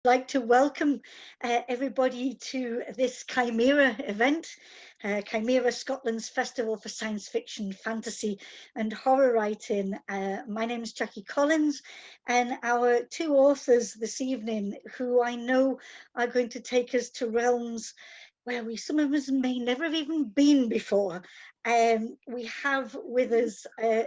like to welcome everybody to this Chimera event, Chimera Scotland's Festival for Science Fiction, Fantasy and Horror Writing. My name is Jacky Collins, and our two authors this evening, who I know are going to take us to realms where some of us may never have even been before. We have with us the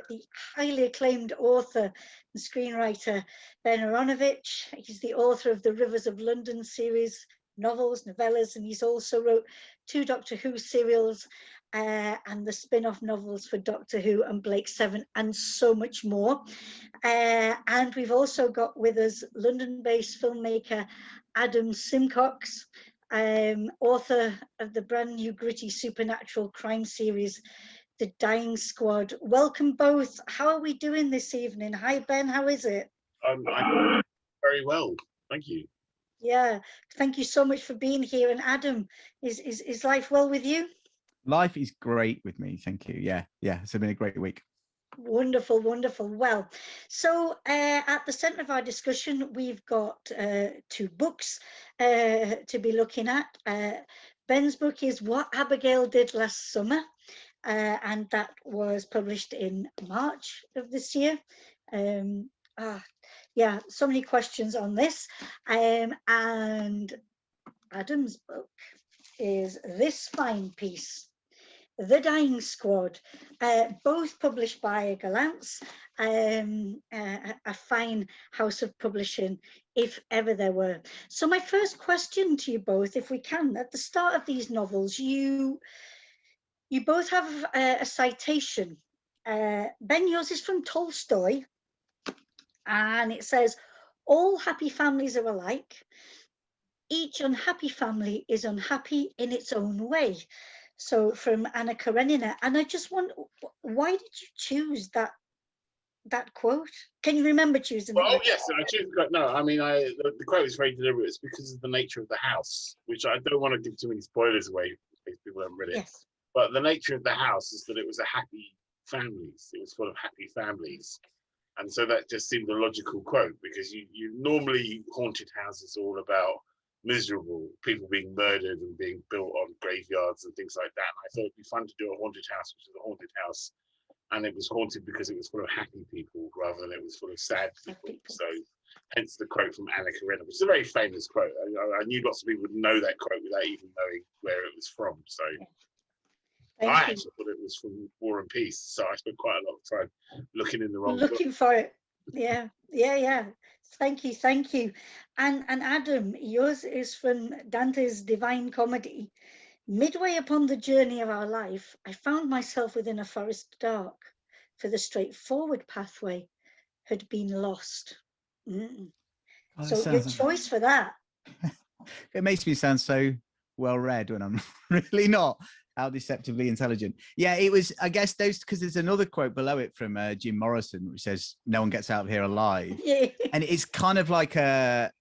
highly acclaimed author and screenwriter Ben Aaronovitch. He's the author of the Rivers of London series, novels, novellas, and he's also wrote 2 Doctor Who serials and the spin-off novels for Doctor Who and Blake Seven, and so much more. And we've also got with us London-based filmmaker Adam Simcox, author of the brand new gritty supernatural crime series, The Dying Squad. Welcome both. How are we doing this evening? Hi, Ben. How is it? I'm very well, thank you. Yeah, thank you so much for being here. And Adam, is life well with you? Life is great with me, thank you. Yeah, it's been a great week. Wonderful, wonderful. Well, so at the centre of our discussion, we've got 2 books to be looking at. Ben's book is What Abigail Did Last Summer, and that was published in March of this year. Yeah, so many questions on this. And Adam's book is this fine piece, The Dying Squad, both published by Galance, a fine house of publishing, if ever there were. So my first question to you both, if we can, at the start of these novels, you both have a citation. Ben, yours is from Tolstoy, and it says, "All happy families are alike. Each unhappy family is unhappy in its own way." So from Anna Karenina. And I just wonder, why did you choose that quote? Can you remember choosing it? Oh yes, I choose. No, I mean, the quote is very deliberate. It's because of the nature of the house, which I don't want to give too many spoilers away in case people haven't read it. Yes. But the nature of the house is that it was a happy families. It was full of happy families, and so that just seemed a logical quote, because you normally haunted houses are all about miserable people being murdered and being built on graveyards and things like that. And I thought it'd be fun to do a haunted house, which is a haunted house, and it was haunted because it was full of happy people rather than it was full of sad people. So hence the quote from Anna Karenina, which is a very famous quote. I knew lots of people would know that quote without even knowing where it was from. So I actually thought it was from War and Peace, so I spent quite a lot of time looking in the wrong book. For it. Yeah. Thank you. And Adam, yours is from Dante's Divine Comedy. "Midway upon the journey of our life, I found myself within a forest dark, for the straightforward pathway had been lost." So your choice for that. It makes me sound so well read when I'm really not. How deceptively intelligent. Yeah, it was, I guess, those, because there's another quote below it from Jim Morrison, which says, "No one gets out of here alive." Yeah. And it's kind of like I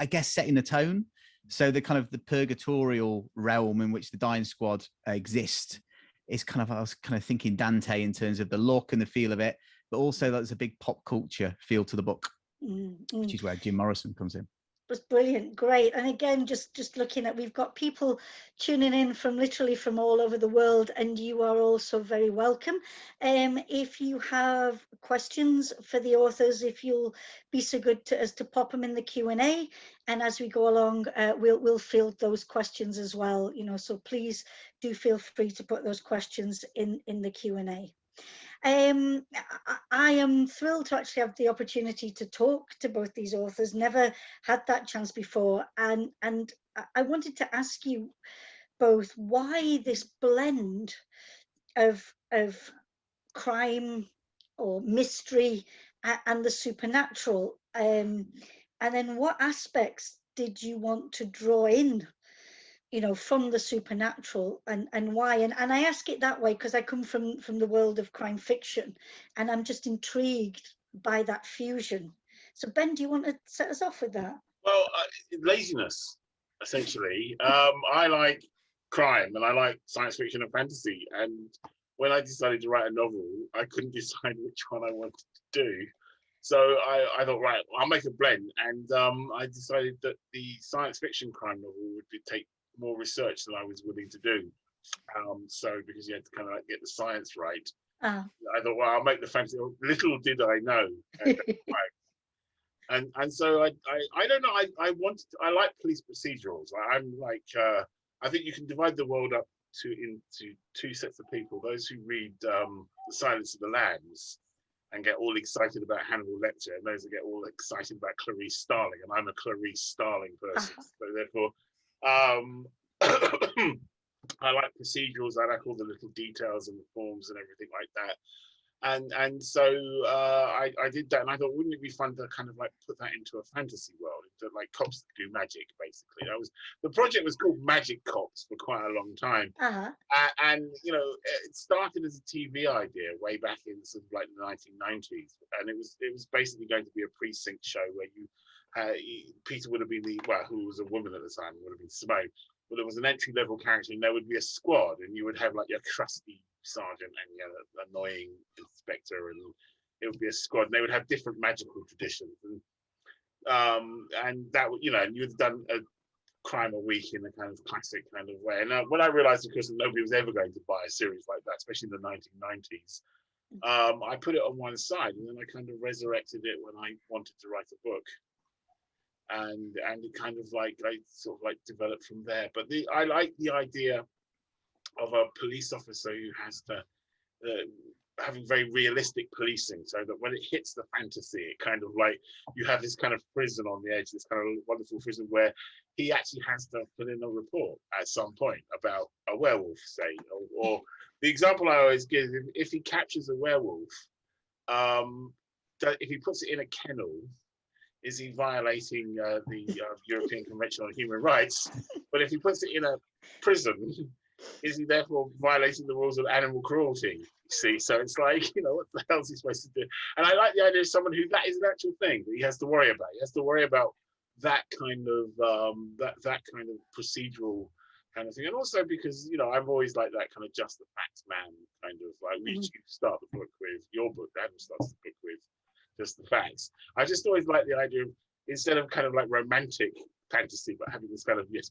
guess, setting the tone. So the kind of the purgatorial realm in which the Dying Squad exist is kind of, I was kind of thinking Dante in terms of the look and the feel of it, but also there's a big pop culture feel to the book, which is where Jim Morrison comes in. Was brilliant, great. And again, just looking at, we've got people tuning in from literally from all over the world, and you are also very welcome. If you have questions for the authors, if you'll be so good as to pop them in the Q&A, and as we go along, we'll field those questions as well, so please do feel free to put those questions in the Q&A. I am thrilled to actually have the opportunity to talk to both these authors. Never had that chance before, and I wanted to ask you both why this blend of crime or mystery and the supernatural, and then what aspects did you want to draw in, from the supernatural, and why? And I ask it that way because I come from the world of crime fiction, and I'm just intrigued by that fusion. So Ben, do you want to set us off with that? Well, laziness, essentially. I like crime and I like science fiction and fantasy, and when I decided to write a novel, I couldn't decide which one I wanted to do. So I thought, right, I'll make a blend, and I decided that the science fiction crime novel would take more research than I was willing to do. So because you had to kind of like get the science right, Ah. I thought, well, I'll make the fantasy. Little did I know. And so I don't know. I like police procedurals. I'm like I think you can divide the world up into two sets of people: those who read The Silence of the Lambs and get all excited about Hannibal Lecter, and those that get all excited about Clarice Starling. And I'm a Clarice Starling person, so therefore, I like procedurals. I like all the little details and the forms and everything like that. And so I did that, and I thought, wouldn't it be fun to kind of like put that into a fantasy world, into like cops that do magic, basically. The project was called Magic Cops for quite a long time, and you know, it started as a TV idea way back in sort of like the 1990s, and it was basically going to be a precinct show where Peter would have been who was a woman at the time, would have been Simone. But there was an entry level character, and there would be a squad, and you would have like your trusty sergeant and your annoying inspector, and it would be a squad, and they would have different magical traditions, and that would, you know, and you'd done a crime a week in a kind of classic kind of way. And when I realized, of course, that nobody was ever going to buy a series like that, especially in the 1990s, I put it on one side, and then I kind of resurrected it when I wanted to write a book. And it kind of like I sort of like developed from there. But I like the idea of a police officer who has to having very realistic policing, so that when it hits the fantasy, it kind of like you have this kind of prison on the edge, this kind of wonderful prison where he actually has to put in a report at some point about a werewolf, say, or the example I always give: if he captures a werewolf, if he puts it in a kennel, is he violating the European Convention on Human Rights? But if he puts it in a prison, is he therefore violating the rules of animal cruelty? See, so it's like, you know, what the hell is he supposed to do? And I like the idea of someone who that is an actual thing that he has to worry about. He has to worry about that kind of that kind of procedural kind of thing. And also because, you know, I've always liked that kind of just the facts man kind of like, we start the book with your book, Adam starts the book with just the facts. I just always like the idea of, instead of kind of like romantic fantasy, but having this kind of yes,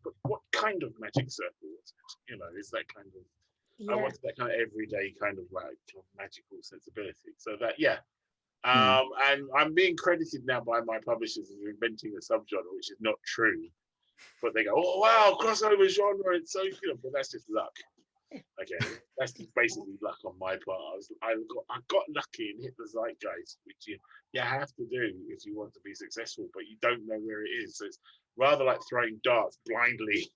but what kind of magic circle was it? You know, is that kind of I wanted that kind of everyday kind of like magical sensibility. So that and I'm being credited now by my publishers as inventing a subgenre, which is not true. But they go, oh wow, crossover genre, it's so good, but that's just luck. Okay, that's just basically luck on my part. I got lucky and hit the zeitgeist, which you have to do if you want to be successful, but you don't know where it is. So it's rather like throwing darts blindly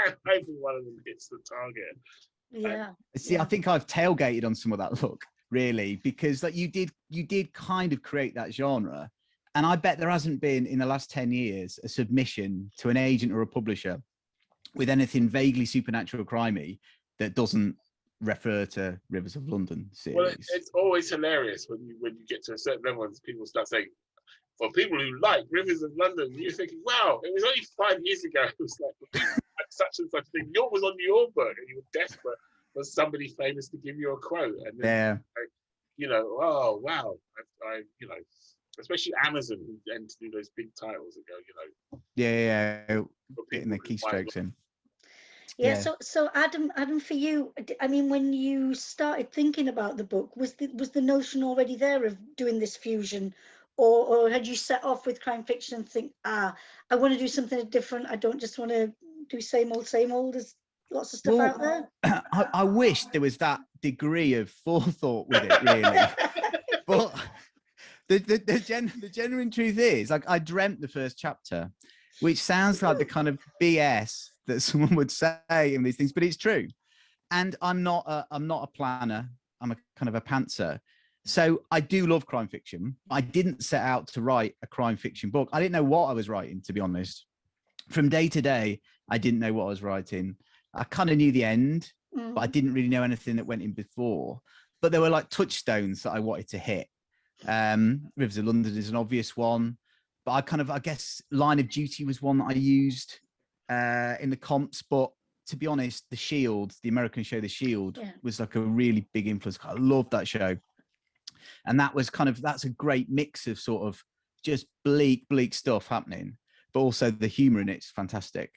and hoping one of them hits the target. Yeah. See, I think I've tailgated on some of that look, really, because like you did kind of create that genre. And I bet there hasn't been in the last 10 years a submission to an agent or a publisher with anything vaguely supernatural crimey that doesn't refer to Rivers of London series. Well, it's always hilarious when you get to a certain level and people start saying, for people who like Rivers of London, you're thinking, wow, it was only 5 years ago. It was like, for people like such and such thing, yours was on your book, and you were desperate for somebody famous to give you a quote. And then, like, you know, oh wow, I you know, especially Amazon who tend to do those big titles that go, you know, getting the keystrokes in. Yeah. So Adam, for you, I mean, when you started thinking about the book, was the notion already there of doing this fusion, or had you set off with crime fiction and think, I want to do something different? I don't just want to do same old. There's lots of stuff out there. I wish there was that degree of forethought with it, really. But the genuine truth is, like, I dreamt the first chapter, which sounds like the kind of BS that someone would say in these things, but it's true. And I'm not a planner. I'm a kind of a pantser. So I do love crime fiction. I didn't set out to write a crime fiction book. I didn't know what I was writing, to be honest. From day to day, I didn't know what I was writing. I kind of knew the end, but I didn't really know anything that went in before. But there were like touchstones that I wanted to hit. Rivers of London is an obvious one, but I guess Line of Duty was one that I used in the comps. But to be honest, the American show The Shield, was like a really big influence. I loved that show. And that's a great mix of sort of just bleak stuff happening, but also the humor in it's fantastic.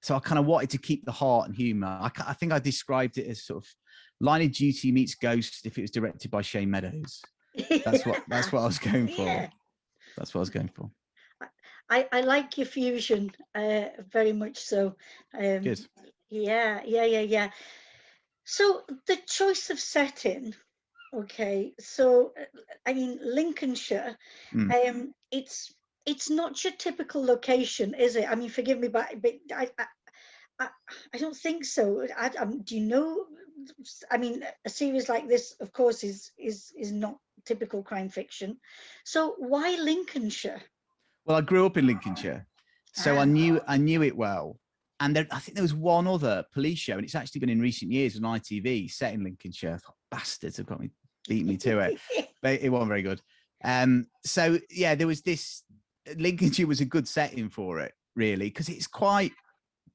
So I kind of wanted to keep the heart and humor. I think I described it as sort of Line of Duty meets Ghost if it was directed by Shane Meadows. That's what I was going for. Yeah. That's what I was going for. I like your fusion very much so. Good. Yeah. So the choice of setting, okay. So I mean Lincolnshire, it's not your typical location, is it? I mean, forgive me, but I don't think so. Do you know? I mean, a series like this, of course, is not typical crime fiction. So why Lincolnshire? Well, I grew up in Lincolnshire, so I knew it well. And I think there was one other police show, and it's actually been in recent years on ITV, set in Lincolnshire. I thought, bastards have got me, beat me to it, but it wasn't very good. So yeah, there was this. Lincolnshire was a good setting for it, really, because it's quite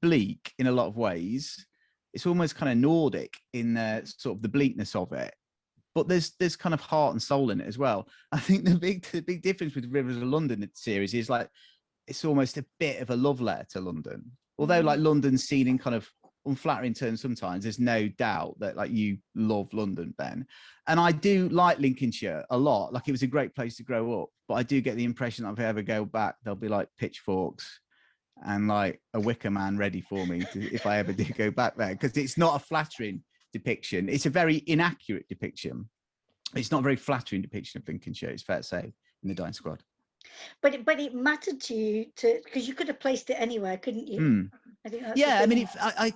bleak in a lot of ways. It's almost kind of Nordic in sort of the bleakness of it, but there's kind of heart and soul in it as well. I think the big difference with Rivers of London series is like it's almost a bit of a love letter to London. Although like London's seen in kind of unflattering terms sometimes, there's no doubt that like you love London, Ben. And I do like Lincolnshire a lot. Like it was a great place to grow up, but I do get the impression that if I ever go back, there'll be like pitchforks and like a wicker man ready for me if I ever do go back there, because it's not a flattering depiction. It's a very inaccurate depiction. It's not a very flattering depiction of Lincolnshire, it's fair to say, in the Dying Squad. But it mattered to you because you could have placed it anywhere, couldn't you? I think that's I mean,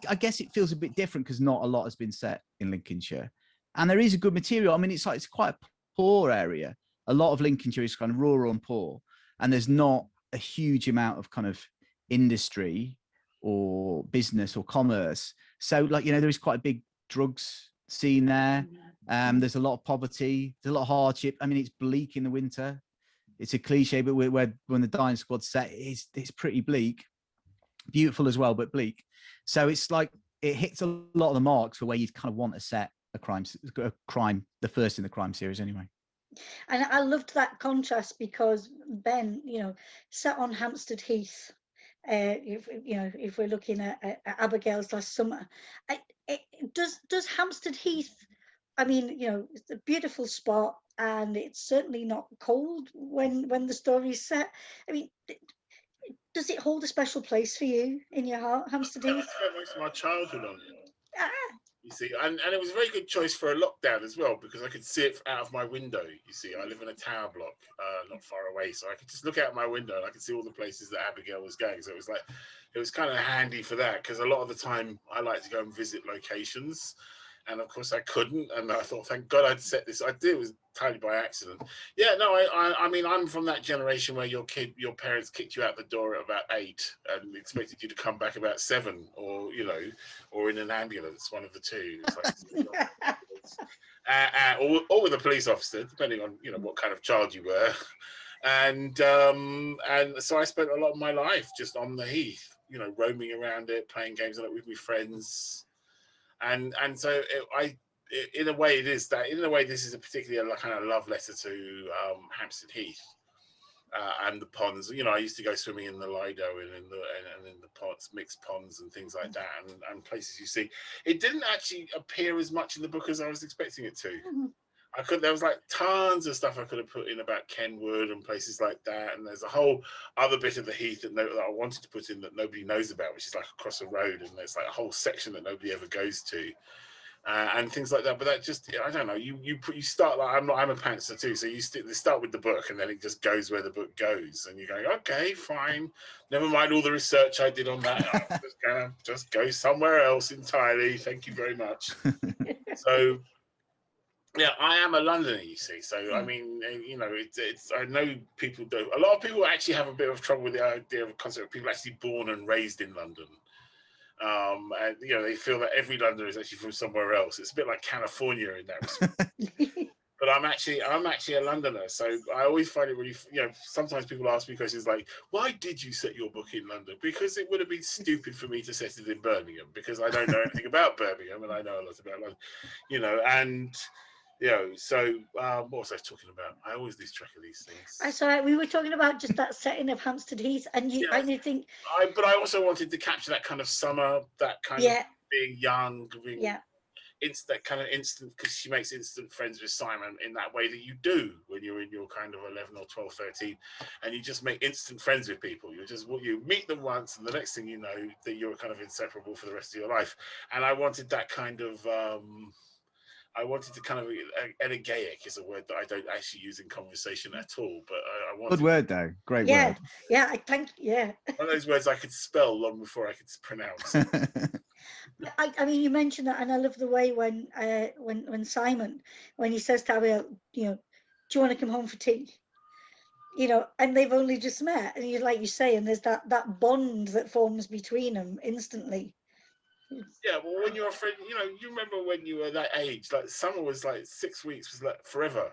I guess it feels a bit different because not a lot has been set in Lincolnshire, and there is a good material. I mean, it's quite a poor area. A lot of Lincolnshire is kind of rural and poor, and there's not a huge amount of kind of industry or business or commerce. So, like, you know, there is quite a big drugs scene there. There's a lot of poverty. There's a lot of hardship. I mean, it's bleak in the winter. It's a cliche, but when the Dying Squad set, it's pretty bleak. Beautiful as well, but bleak. So it's like it hits a lot of the marks for where you'd kind of want to set a crime, the first in the crime series anyway. And I loved that contrast because Ben, you know, set on Hampstead Heath. If we're looking at Abigail's Last Summer, does Hampstead Heath? I mean, you know, it's a beautiful spot, and it's certainly not cold when the story's set. I mean, does it hold a special place for you in your heart, Hampstead Heath? I spent most of my childhood on it. You see, and it was a very good choice for a lockdown as well, because I could see it out of my window. You see, I live in a tower block not far away, so I could just look out my window and I could see all the places that Abigail was going. So it was kind of handy for that, because a lot of the time I like to go and visit locations. And of course I couldn't, and I thought, thank God I'd set this. I did, it was entirely by accident. Yeah, no, I mean, I'm from that generation where your parents kicked you out the door at about 8 and expected you to come back about 7, or you know, or in an ambulance, one of the two. Or with a police officer, depending on what kind of child you were. And so I spent a lot of my life just on the heath, roaming around it, playing games on it with my friends. And so in a way this is a particularly kind of love letter to Hampstead Heath and the ponds. I used to go swimming in the Lido and in the ponds, mixed ponds and things like that, and places you see. It didn't actually appear as much in the book as I was expecting it to. Mm-hmm. There was like tons of stuff I could have put in about Kenwood and places like that, and there's a whole other bit of the heath that I wanted to put in that nobody knows about, which is like across the road, and there's like a whole section that nobody ever goes to, and things like that. But that just, I don't know, you start like I'm a pantser too, so you start with the book, and then it just goes where the book goes, and you go, okay, fine, never mind all the research I did on that. I'm just gonna just go somewhere else entirely. Thank you very much. So. Yeah, I am a Londoner, you see. So, I mean, it's I know people do. A lot of people actually have a bit of trouble with the idea of a concept of people actually born and raised in London. And, they feel that every Londoner is actually from somewhere else. It's a bit like California in that respect. But I'm actually a Londoner. So I always find it really, sometimes people ask me questions like, why did you set your book in London? Because it would have been stupid for me to set it in Birmingham, because I don't know anything about Birmingham and I know a lot about London, and So what was I talking about? I always lose track of these things. That's all right. We were talking about just that setting of Hampstead Heath, and Yeah. I think. But I also wanted to capture that kind of summer, that kind of being young, being that kind of instant, because she makes instant friends with Simon in that way that you do when you're in your kind of 11 or 12, 13, and you just make instant friends with people. You meet them once, and the next thing you know, that you're kind of inseparable for the rest of your life. And I wanted that kind of. I wanted to kind of elegaic is a word that I don't actually use in conversation at all, but I wanted. Good word though, great word. Yeah, I think one of those words I could spell long before I could pronounce. I mean, you mentioned that, and I love the way when Simon, when he says to Abigail, do you want to come home for tea? And they've only just met, and like you say, and there's that bond that forms between them instantly. Yeah, well, when you're a friend, you remember when you were that age, like summer was like 6 weeks, was like forever.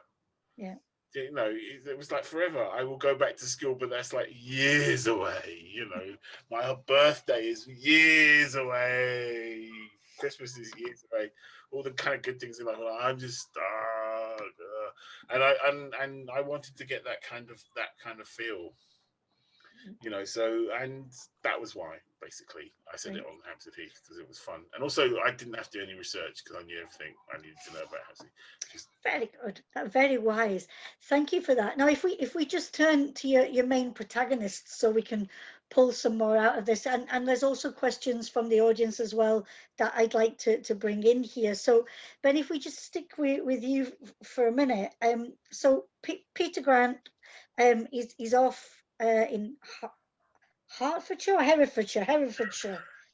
Yeah. It was like forever. I will go back to school, but that's like years away. My birthday is years away. Christmas is years away. All the kind of good things in life. I'm just and I wanted to get that kind of feel. So, and that was why basically I said it on Hampstead Heath, because it was fun, and also I didn't have to do any research because I knew everything I needed to know about Hampstead Heath. Very good, very wise. Thank you for that. Now, if we just turn to your main protagonists, so we can pull some more out of this, and there's also questions from the audience as well that I'd like to bring in here. So, Ben, if we just stick with you for a minute, so Peter Grant, he's off in Hertfordshire or Herefordshire,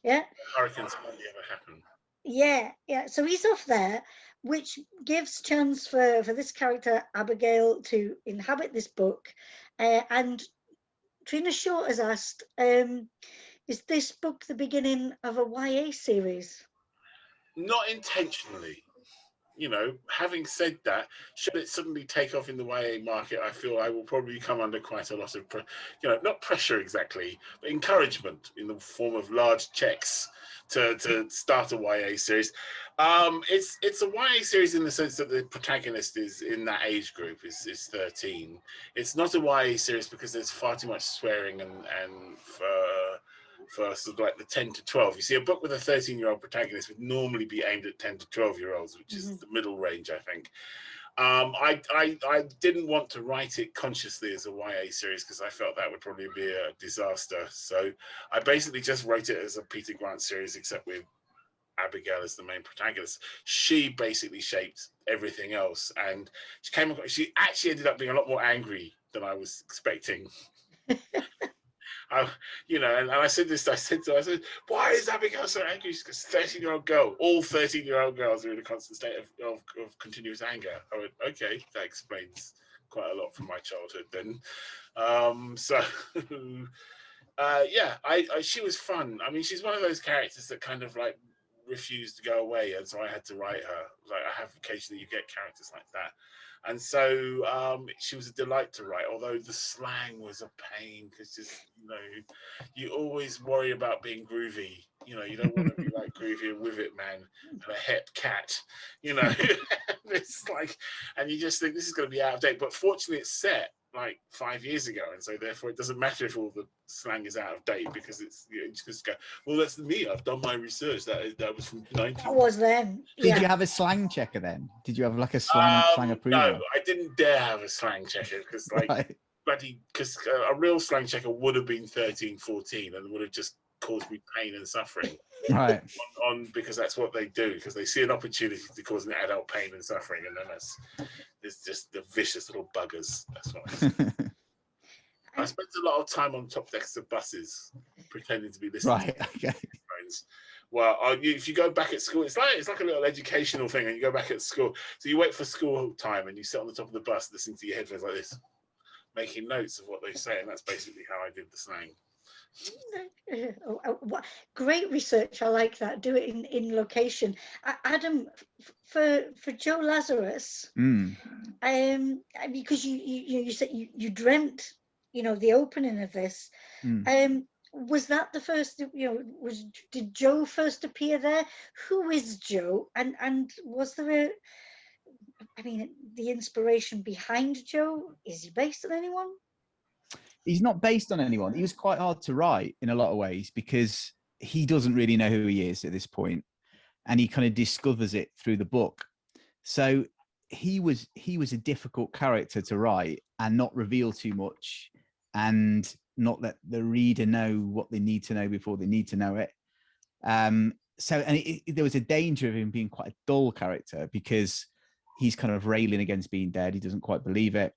yeah. Hurricanes hardly ever happen. Yeah. So he's off there, which gives chance for this character Abigail to inhabit this book. And Trina Short has asked, is this book the beginning of a YA series? Not intentionally. Having said that, should it suddenly take off in the YA market, I feel I will probably come under quite a lot of, not pressure exactly, but encouragement in the form of large checks to start a YA series. It's a YA series in the sense that the protagonist is in that age group, is 13. It's not a YA series because there's far too much swearing and for sort of like the 10 to 12. You see, a book with a 13-year-old protagonist would normally be aimed at 10 to 12-year-olds, which is the middle range, I think. I didn't want to write it consciously as a YA series because I felt that would probably be a disaster. So I basically just wrote it as a Peter Grant series, except with Abigail as the main protagonist. She basically shaped everything else, and she actually ended up being a lot more angry than I was expecting. And I said, why is Abigail so angry? She's a 13-year-old girl. All 13-year-old girls are in a constant state of continuous anger. I went, okay, that explains quite a lot from my childhood then. She was fun. I mean, she's one of those characters that kind of like refused to go away, and so I had to write her. Like, I have occasionally, you get characters like that. And so she was a delight to write, although the slang was a pain because you always worry about being groovy. You don't want to be like Groovy and With It Man and a het cat. It's like, and you just think this is going to be out of date. But fortunately, it's set like 5 years ago, and so therefore it doesn't matter if all the slang is out of date because it's just go, well, that's me. I've done my research. That was from 19. That was then. Did you have a slang checker then? Did you have like a slang approval? No, I didn't dare have a slang checker because because a real slang checker would have been 13, 14 and would have just caused me pain and suffering. Right. Because that's what they do, because they see an opportunity to cause an adult pain and suffering, and then it's just the vicious little buggers. That's what I spent a lot of time on top decks of buses pretending to be listening. Right. Okay. Well, if you go back at school, it's like a little educational thing, and you go back at school. So you wait for school time, and you sit on the top of the bus listening to your headphones like this, making notes of what they say, and that's basically how I did the slang. Great research. I like that. Do it in location. Adam, for Joe Lazarus, because you said you dreamt, the opening of this. Was that the first? Did Joe first appear there? Who is Joe? And was there I mean, the inspiration behind Joe, is he based on anyone? He's not based on anyone. He was quite hard to write in a lot of ways because he doesn't really know who he is at this point, and he kind of discovers it through the book. So he was a difficult character to write and not reveal too much and not let the reader know what they need to know before they need to know it. So there was a danger of him being quite a dull character because he's kind of railing against being dead. He doesn't quite believe it.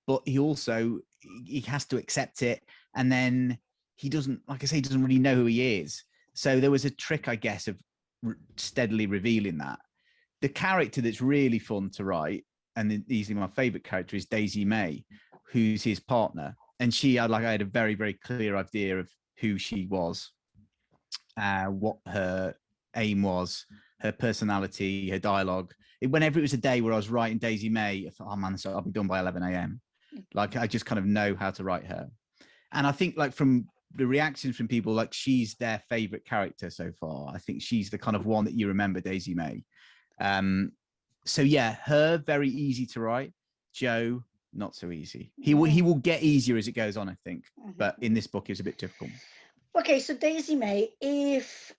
But he also, he has to accept it. And then he doesn't, like I say, he doesn't really know who he is. So there was a trick, I guess, of steadily revealing that. The character that's really fun to write, and easily my favorite character, is Daisy May, who's his partner. And I had a very, very clear idea of who she was, what her aim was, her personality, her dialogue. Whenever it was a day where I was writing Daisy May, I thought, oh man, so I'll be done by 11 a.m. Like, I just kind of know how to write her. And I think, like, from the reactions from people, like, she's their favorite character so far. I think she's the kind of one that you remember, Daisy May. So yeah, her very easy to write. Joe, not so easy. He will get easier as it goes on, I think. But in this book, it's a bit difficult. Okay, so Daisy May, if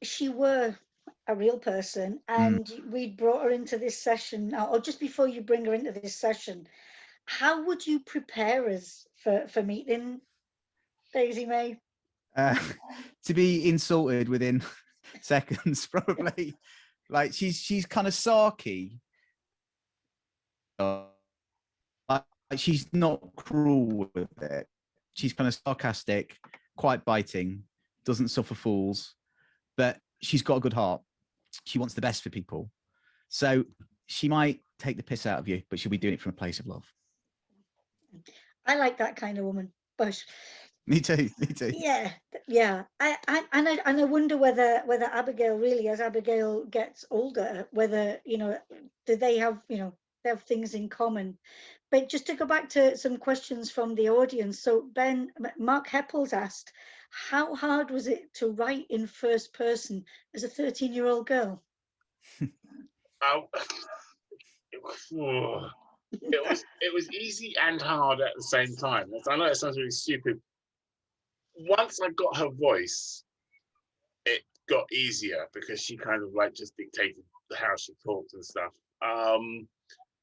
she were a real person and we'd brought her into this session, or just before you bring her into this session, how would you prepare us for meeting Daisy May? To be insulted within seconds, probably. Like, she's kind of sarky. She's not cruel with it. She's kind of sarcastic, quite biting, doesn't suffer fools, but she's got a good heart. She wants the best for people. So she might take the piss out of you, but she'll be doing it from a place of love. I like that kind of woman, but me too. Yeah. I wonder whether Abigail really, as Abigail gets older, whether, do they have, they have things in common. But just to go back to some questions from the audience. So Mark Heppels asked, how hard was it to write in first person as a 13-year-old girl? It was easy and hard at the same time. I know it sounds really stupid. Once I got her voice, it got easier because she kind of like just dictated how she talked and stuff.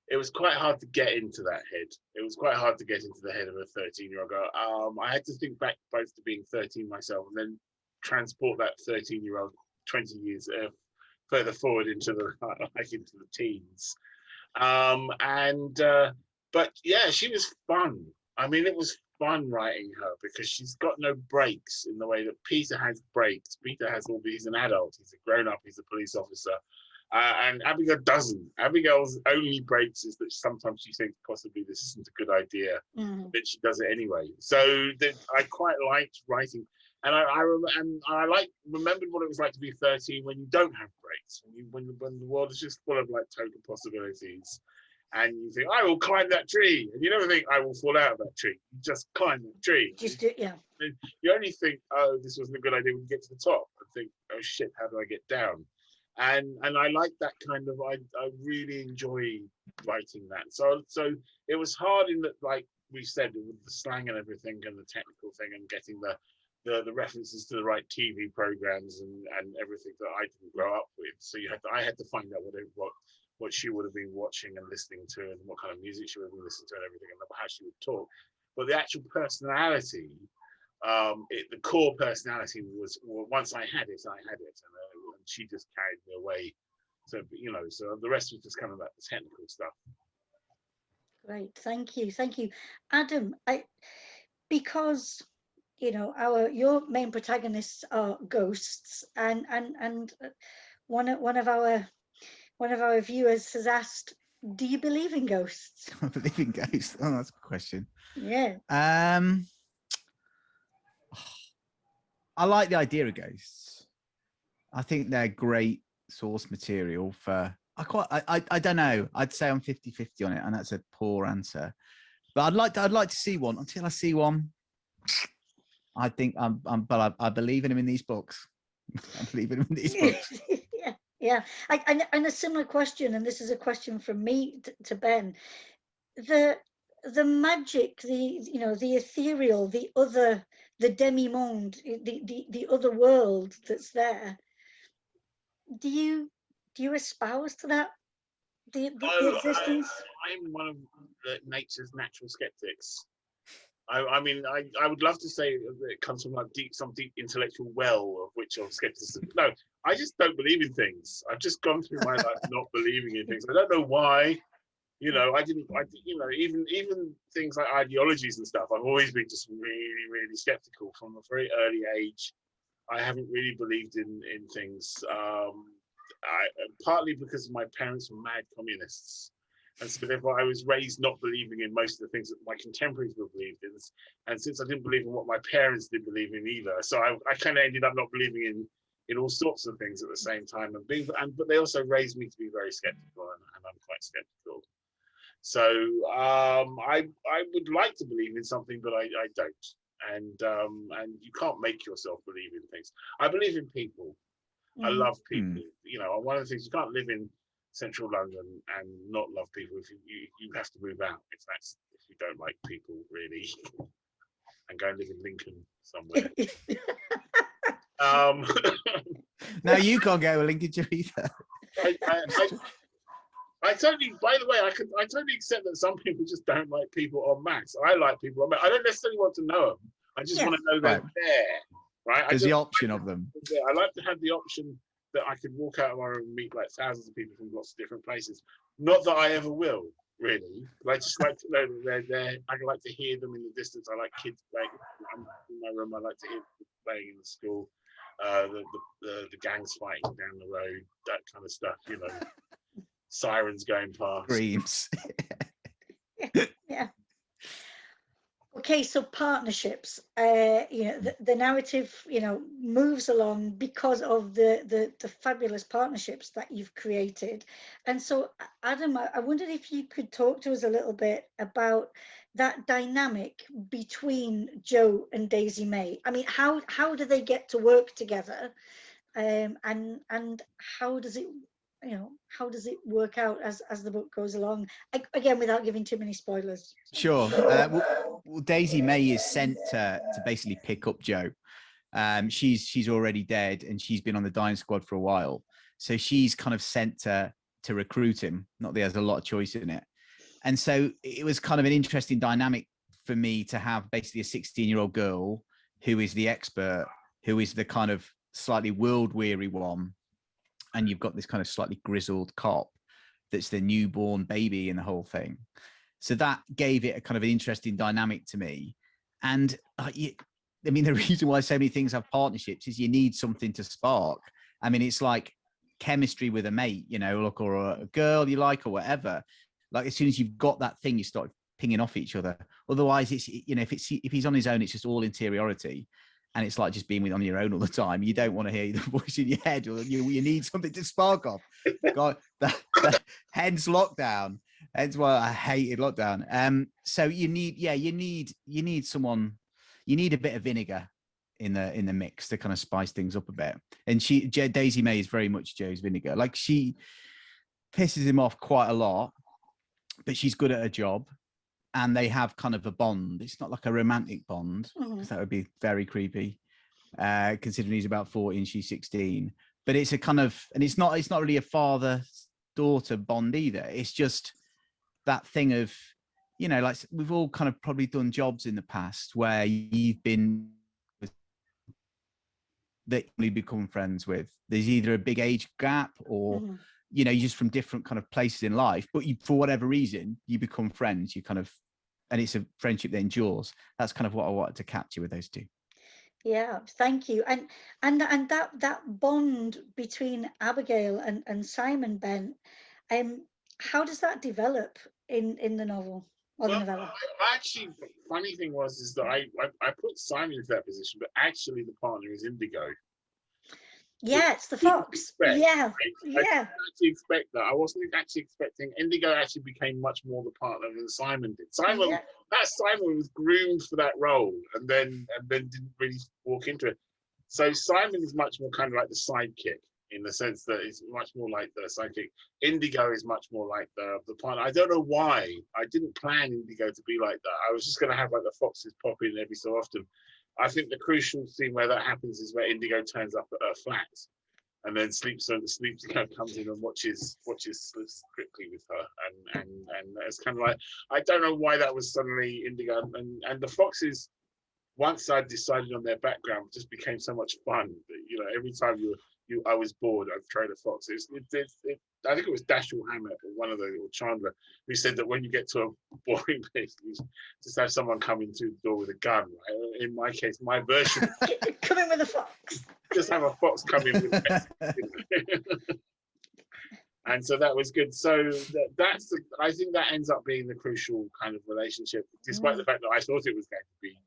It was quite hard to get into that head. It was quite hard to get into the head of a 13-year-old girl. I had to think back both to being 13 myself and then transport that 13-year-old 20 years further forward into the teens. But yeah, she was fun. I mean, it was fun writing her because she's got no breaks in the way that Peter has breaks. Peter has he's an adult, he's a grown-up, he's a police officer. And Abigail doesn't. Abigail's only breaks is that sometimes she thinks possibly this isn't a good idea, but she does it anyway. So I quite liked writing, and I remembered what it was like to be 13 when you don't have breaks, when the world is just full of like total possibilities, and you think I will climb that tree, and you never think I will fall out of that tree. You just climb the tree. Just do, yeah. And you only think, oh, this wasn't a good idea when you get to the top, and think, oh shit, how do I get down? And I like that kind of, I really enjoy writing that. So it was hard in that, like we said, with the slang and everything and the technical thing and getting the references to the right TV programs and everything that I didn't grow up with. So I had to find out what she would have been watching and listening to and what kind of music she would have been listening to and everything and how she would talk. But the actual personality, the core personality was, well, once I had it, and she just carried me away. So so the rest was just kind of like the technical stuff. Great, thank you, Adam. Because your main protagonists are ghosts, and one of our viewers has asked, do you believe in ghosts? I believe in ghosts. Oh, that's a good question. Yeah. I like the idea of ghosts. I think they're great source material for. I don't know. I'd say I'm 50-50 on it, and that's a poor answer. But I'd like to see one. Until I see one, I think but I believe in him in these books. I believe in him in these books. Yeah. Yeah. And a similar question, and this is a question from me to Ben. The magic, the ethereal, the other, the demi-monde, the other world that's there. Do you espouse to that, the Oh, existence? I'm one of nature's natural skeptics. I mean, I would love to say that it comes from like some deep intellectual well of which of skepticism. No, I just don't believe in things. I've just gone through my life not believing in things. I don't know why. Even things like ideologies and stuff. I've always been just really, really skeptical from a very early age. I haven't really believed in things. Partly because my parents were mad communists. And so therefore I was raised not believing in most of the things that my contemporaries were believed in. And since I didn't believe in what my parents didn't believe in either, so I kind of ended up not believing in all sorts of things at the same time. But they also raised me to be very skeptical, and I'm quite skeptical. So I would like to believe in something, but I don't. And you can't make yourself believe in things. I believe in people. I love people. One of the things, you can't live in central London and not love people. If you have to move out if you don't like people really, and go and live in Lincoln somewhere. No, you can't go to Lincolnshire either. I totally. By the way, I totally accept that some people just don't like people en masse. I like people en masse. I don't necessarily want to know them. I just want to know they're there. Right? There's the option of them. I like to have the option that I could walk out of my room and meet like thousands of people from lots of different places. Not that I ever will, really. But I just like to know that they're there. I like to hear them in the distance. I like kids playing in my room. I like to hear them playing in the school. The gangs fighting down the road, that kind of stuff. Sirens going past. Screams. Yeah. Okay, so partnerships. The narrative, moves along because of the fabulous partnerships that you've created. And so, Adam, I wondered if you could talk to us a little bit about that dynamic between Joe and Daisy May. I mean, how do they get to work together, and how does it work out as the book goes along? Again, without giving too many spoilers. Sure. Well, Daisy May is sent to basically pick up Joe. She's already dead, and she's been on the dying squad for a while. So she's kind of sent to recruit him. Not that there's a lot of choice in it. And so it was kind of an interesting dynamic for me to have basically a 16-year-old girl who is the expert, who is the kind of slightly world-weary one. And you've got this kind of slightly grizzled cop that's the newborn baby in the whole thing. So that gave it a kind of an interesting dynamic to me. And the reason why so many things have partnerships is you need something to spark. I mean, it's like chemistry with a mate, or a girl you like or whatever. Like as soon as you've got that thing, you start pinging off each other. Otherwise, it's if he's on his own, it's just all interiority. And it's like just being on your own all the time. You don't want to hear the voice in your head, or you need something to spark off. God, hence lockdown. Hence why I hated lockdown. So you need someone. You need a bit of vinegar in the mix to kind of spice things up a bit. And Daisy May is very much Joe's vinegar. Like she pisses him off quite a lot, but she's good at her job. And they have kind of a bond. It's not like a romantic bond, because that would be very creepy, considering he's about 40 and she's 16. But it's a kind of, and it's not really a father-daughter bond either. It's just that thing of, like we've all kind of probably done jobs in the past where you've been that you become friends with. There's either a big age gap or you're just from different kind of places in life, but for whatever reason you become friends. You kind of, and it's a friendship that endures. That's kind of what I wanted to capture with those two. Yeah, thank you. And that bond between Abigail and Simon, Ben, how does that develop in the novel or the novella? Actually, funny thing is that I put Simon into that position, but actually the partner is Indigo. Yeah, it's the fox. Yeah, I yeah. didn't actually expect that. I wasn't actually expecting Indigo actually became much more the partner than Simon did. Simon was groomed for that role and then didn't really walk into it. So Simon is much more kind of like the sidekick. in the sense that it's much more like the sidekick. Indigo is much more like the partner. I don't know why. I didn't plan Indigo to be like that. I was just going to have like the foxes pop in every so often. I think the crucial scene where that happens is where Indigo turns up at her flat, and then Sleeps comes in and watches strictly with her, and it's kind of like, I don't know why that was suddenly Indigo, and the foxes, once I decided on their background, just became so much fun. You know, every time I was bored, I'd trade a fox. I think it was Dashiell Hammett or one of the, or Chandler, who said that when you get to a boring place, you just have someone come into the door with a gun. Right? In my case, my version, come in with a fox. Just have a fox come in with and so that was good. So I think that ends up being the crucial kind of relationship, despite the fact that I thought it was going to be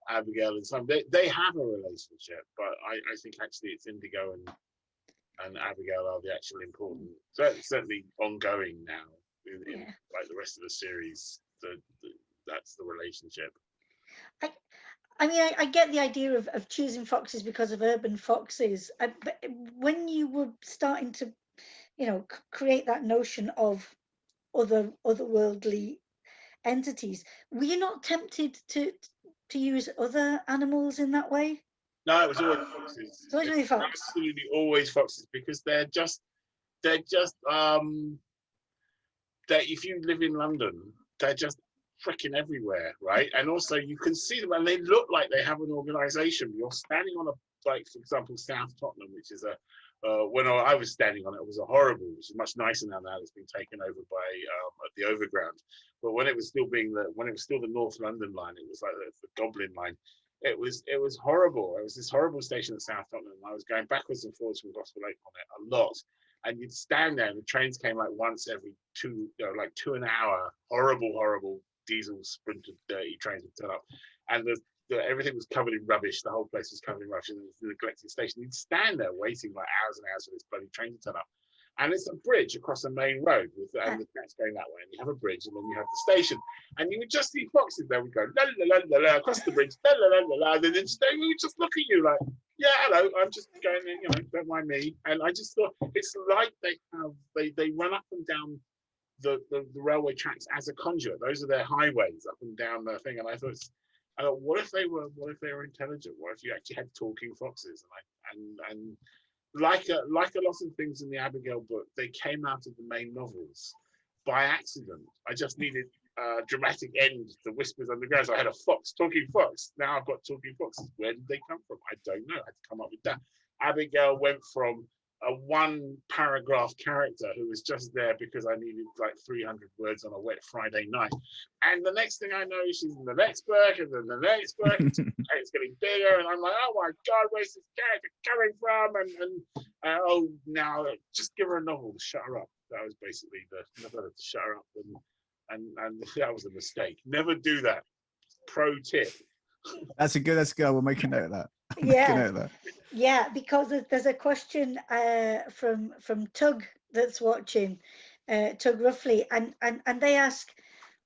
Abigail and Sam. They have a relationship, but I think actually it's Indigo and Abigail are the actual important, certainly ongoing now in like the rest of the series. That's the relationship. I mean, I get the idea of choosing foxes because of urban foxes, but when you were starting to, create that notion of otherworldly entities, were you not tempted to use other animals in that way? No, it was always foxes. It's always really fox. Absolutely always foxes, because they're just that if you live in London, they're just freaking everywhere, right? And also you can see them and they look like they have an organization. You're standing on like, for example, South Tottenham, which is when I was standing on it, it was a horrible, which is much nicer now that it's been taken over by the Overground. But when it was still the North London line, it was like the Goblin line. It was horrible. It was this horrible station at South Tottenham. I was going backwards and forwards from Gospel Lake on it a lot. And you'd stand there and the trains came like once every 2 an hour. Horrible diesel sprinted dirty trains would turn up. And everything was covered in rubbish. The whole place was covered in rubbish. And it was the neglected station. You'd stand there waiting like hours and hours for this bloody train to turn up. And it's a bridge across a main road and the tracks going that way. And you have a bridge and then you have the station. And you would just see foxes there. We go, la la la la, across the bridge, la la la la, and then they would just look at you like, yeah, hello, I'm just going, don't mind me. And I just thought, it's like they run up and down the railway tracks as a conduit. Those are their highways up and down the thing. And I thought, what if they were intelligent? What if you actually had talking foxes? And like a lot of things in the Abigail book, they came out of the main novels by accident. I just needed a dramatic end to Whispers Underground. So I had a talking fox. Now I've got talking foxes. Where did they come from? I don't know. I had to come up with that. Abigail went from a 1-paragraph character who was just there because I needed like 300 words on a wet Friday night. And the next thing I know, she's in the next book, and then the next book, it's getting bigger, and I'm like, oh my God, where's this character coming from? And now just give her a novel to shut her up. That was basically the novel to shut her up, and that was a mistake. Never do that. Pro tip. That's a good. We'll make a note of that. Yeah, because there's a question from Tug that's watching, Tug Roughly, and they ask,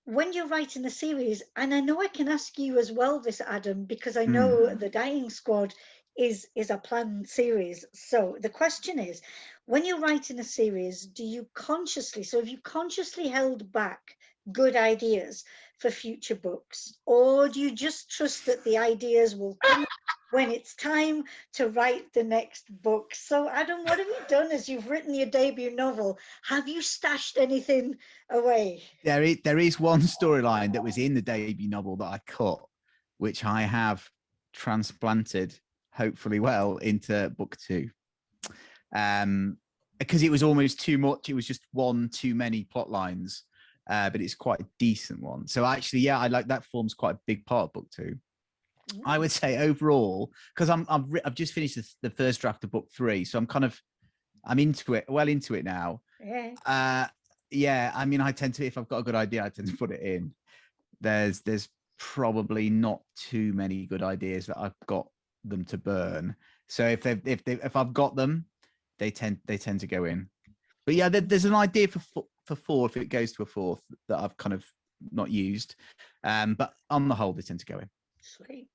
when you're writing a series, and I know I can ask you as well this, Adam, because I know the Dying Squad is a planned series. So the question is, when you're writing a series, have you consciously held back good ideas for future books, or do you just trust that the ideas will come when it's time to write the next book? So Adam, what have you done as you've written your debut novel? Have you stashed anything away? There is one storyline that was in the debut novel that I cut, which I have transplanted, hopefully well, into book 2. Because it was almost too much. It was just one too many plot lines, but it's quite a decent one. So actually, I like that forms quite a big part of book 2. I would say overall, because I've just finished the first draft of book 3, so I'm into it now. I mean, I tend to, if I've got a good idea, I tend to put it in. There's probably not too many good ideas that I've got them to burn. So if I've got them, they tend to go in. But yeah, there's an idea for 4 if it goes to a 4th that I've kind of not used. But on the whole, they tend to go in. Sweet.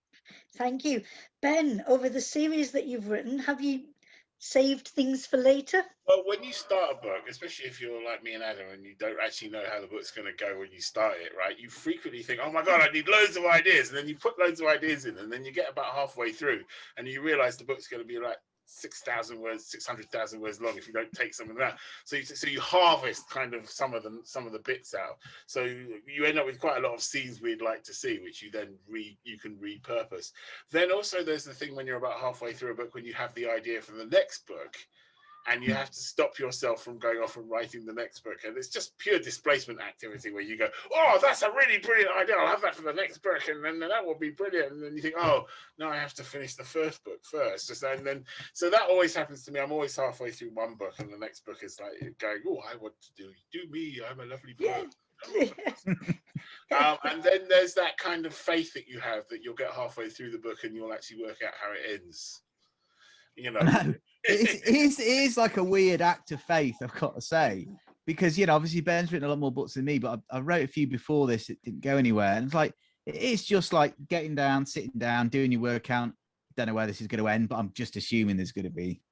Thank you. Ben, over the series that you've written, have you saved things for later? Well, when you start a book, especially if you're like me and Adam and you don't actually know how the book's going to go when you start it, right? You frequently think, oh my God, I need loads of ideas. And then you put loads of ideas in, and then you get about halfway through and you realize the book's going to be like 6,000 words, 600,000 words long if you don't take some of that. So you harvest kind of some of the bits out. So you end up with quite a lot of scenes we'd like to see, which you then you can repurpose. Then also there's the thing when you're about halfway through a book, when you have the idea for the next book, and you have to stop yourself from going off and writing the next book. And it's just pure displacement activity where you go, oh, that's a really brilliant idea. I'll have that for the next book. And then that will be brilliant. And then you think, oh, no, I have to finish the first book first. So that always happens to me. I'm always halfway through one book and the next book is like going, oh, I want to do me. I'm a lovely book. And then there's that kind of faith that you have that you'll get halfway through the book and you'll actually work out how it ends. You know, it is like a weird act of faith, I've got to say, because, you know, obviously Ben's written a lot more books than me, but I wrote a few before this. It didn't go anywhere. And it's like, it is just like getting down, sitting down, doing your word count. Don't know where this is going to end, but I'm just assuming there's going to be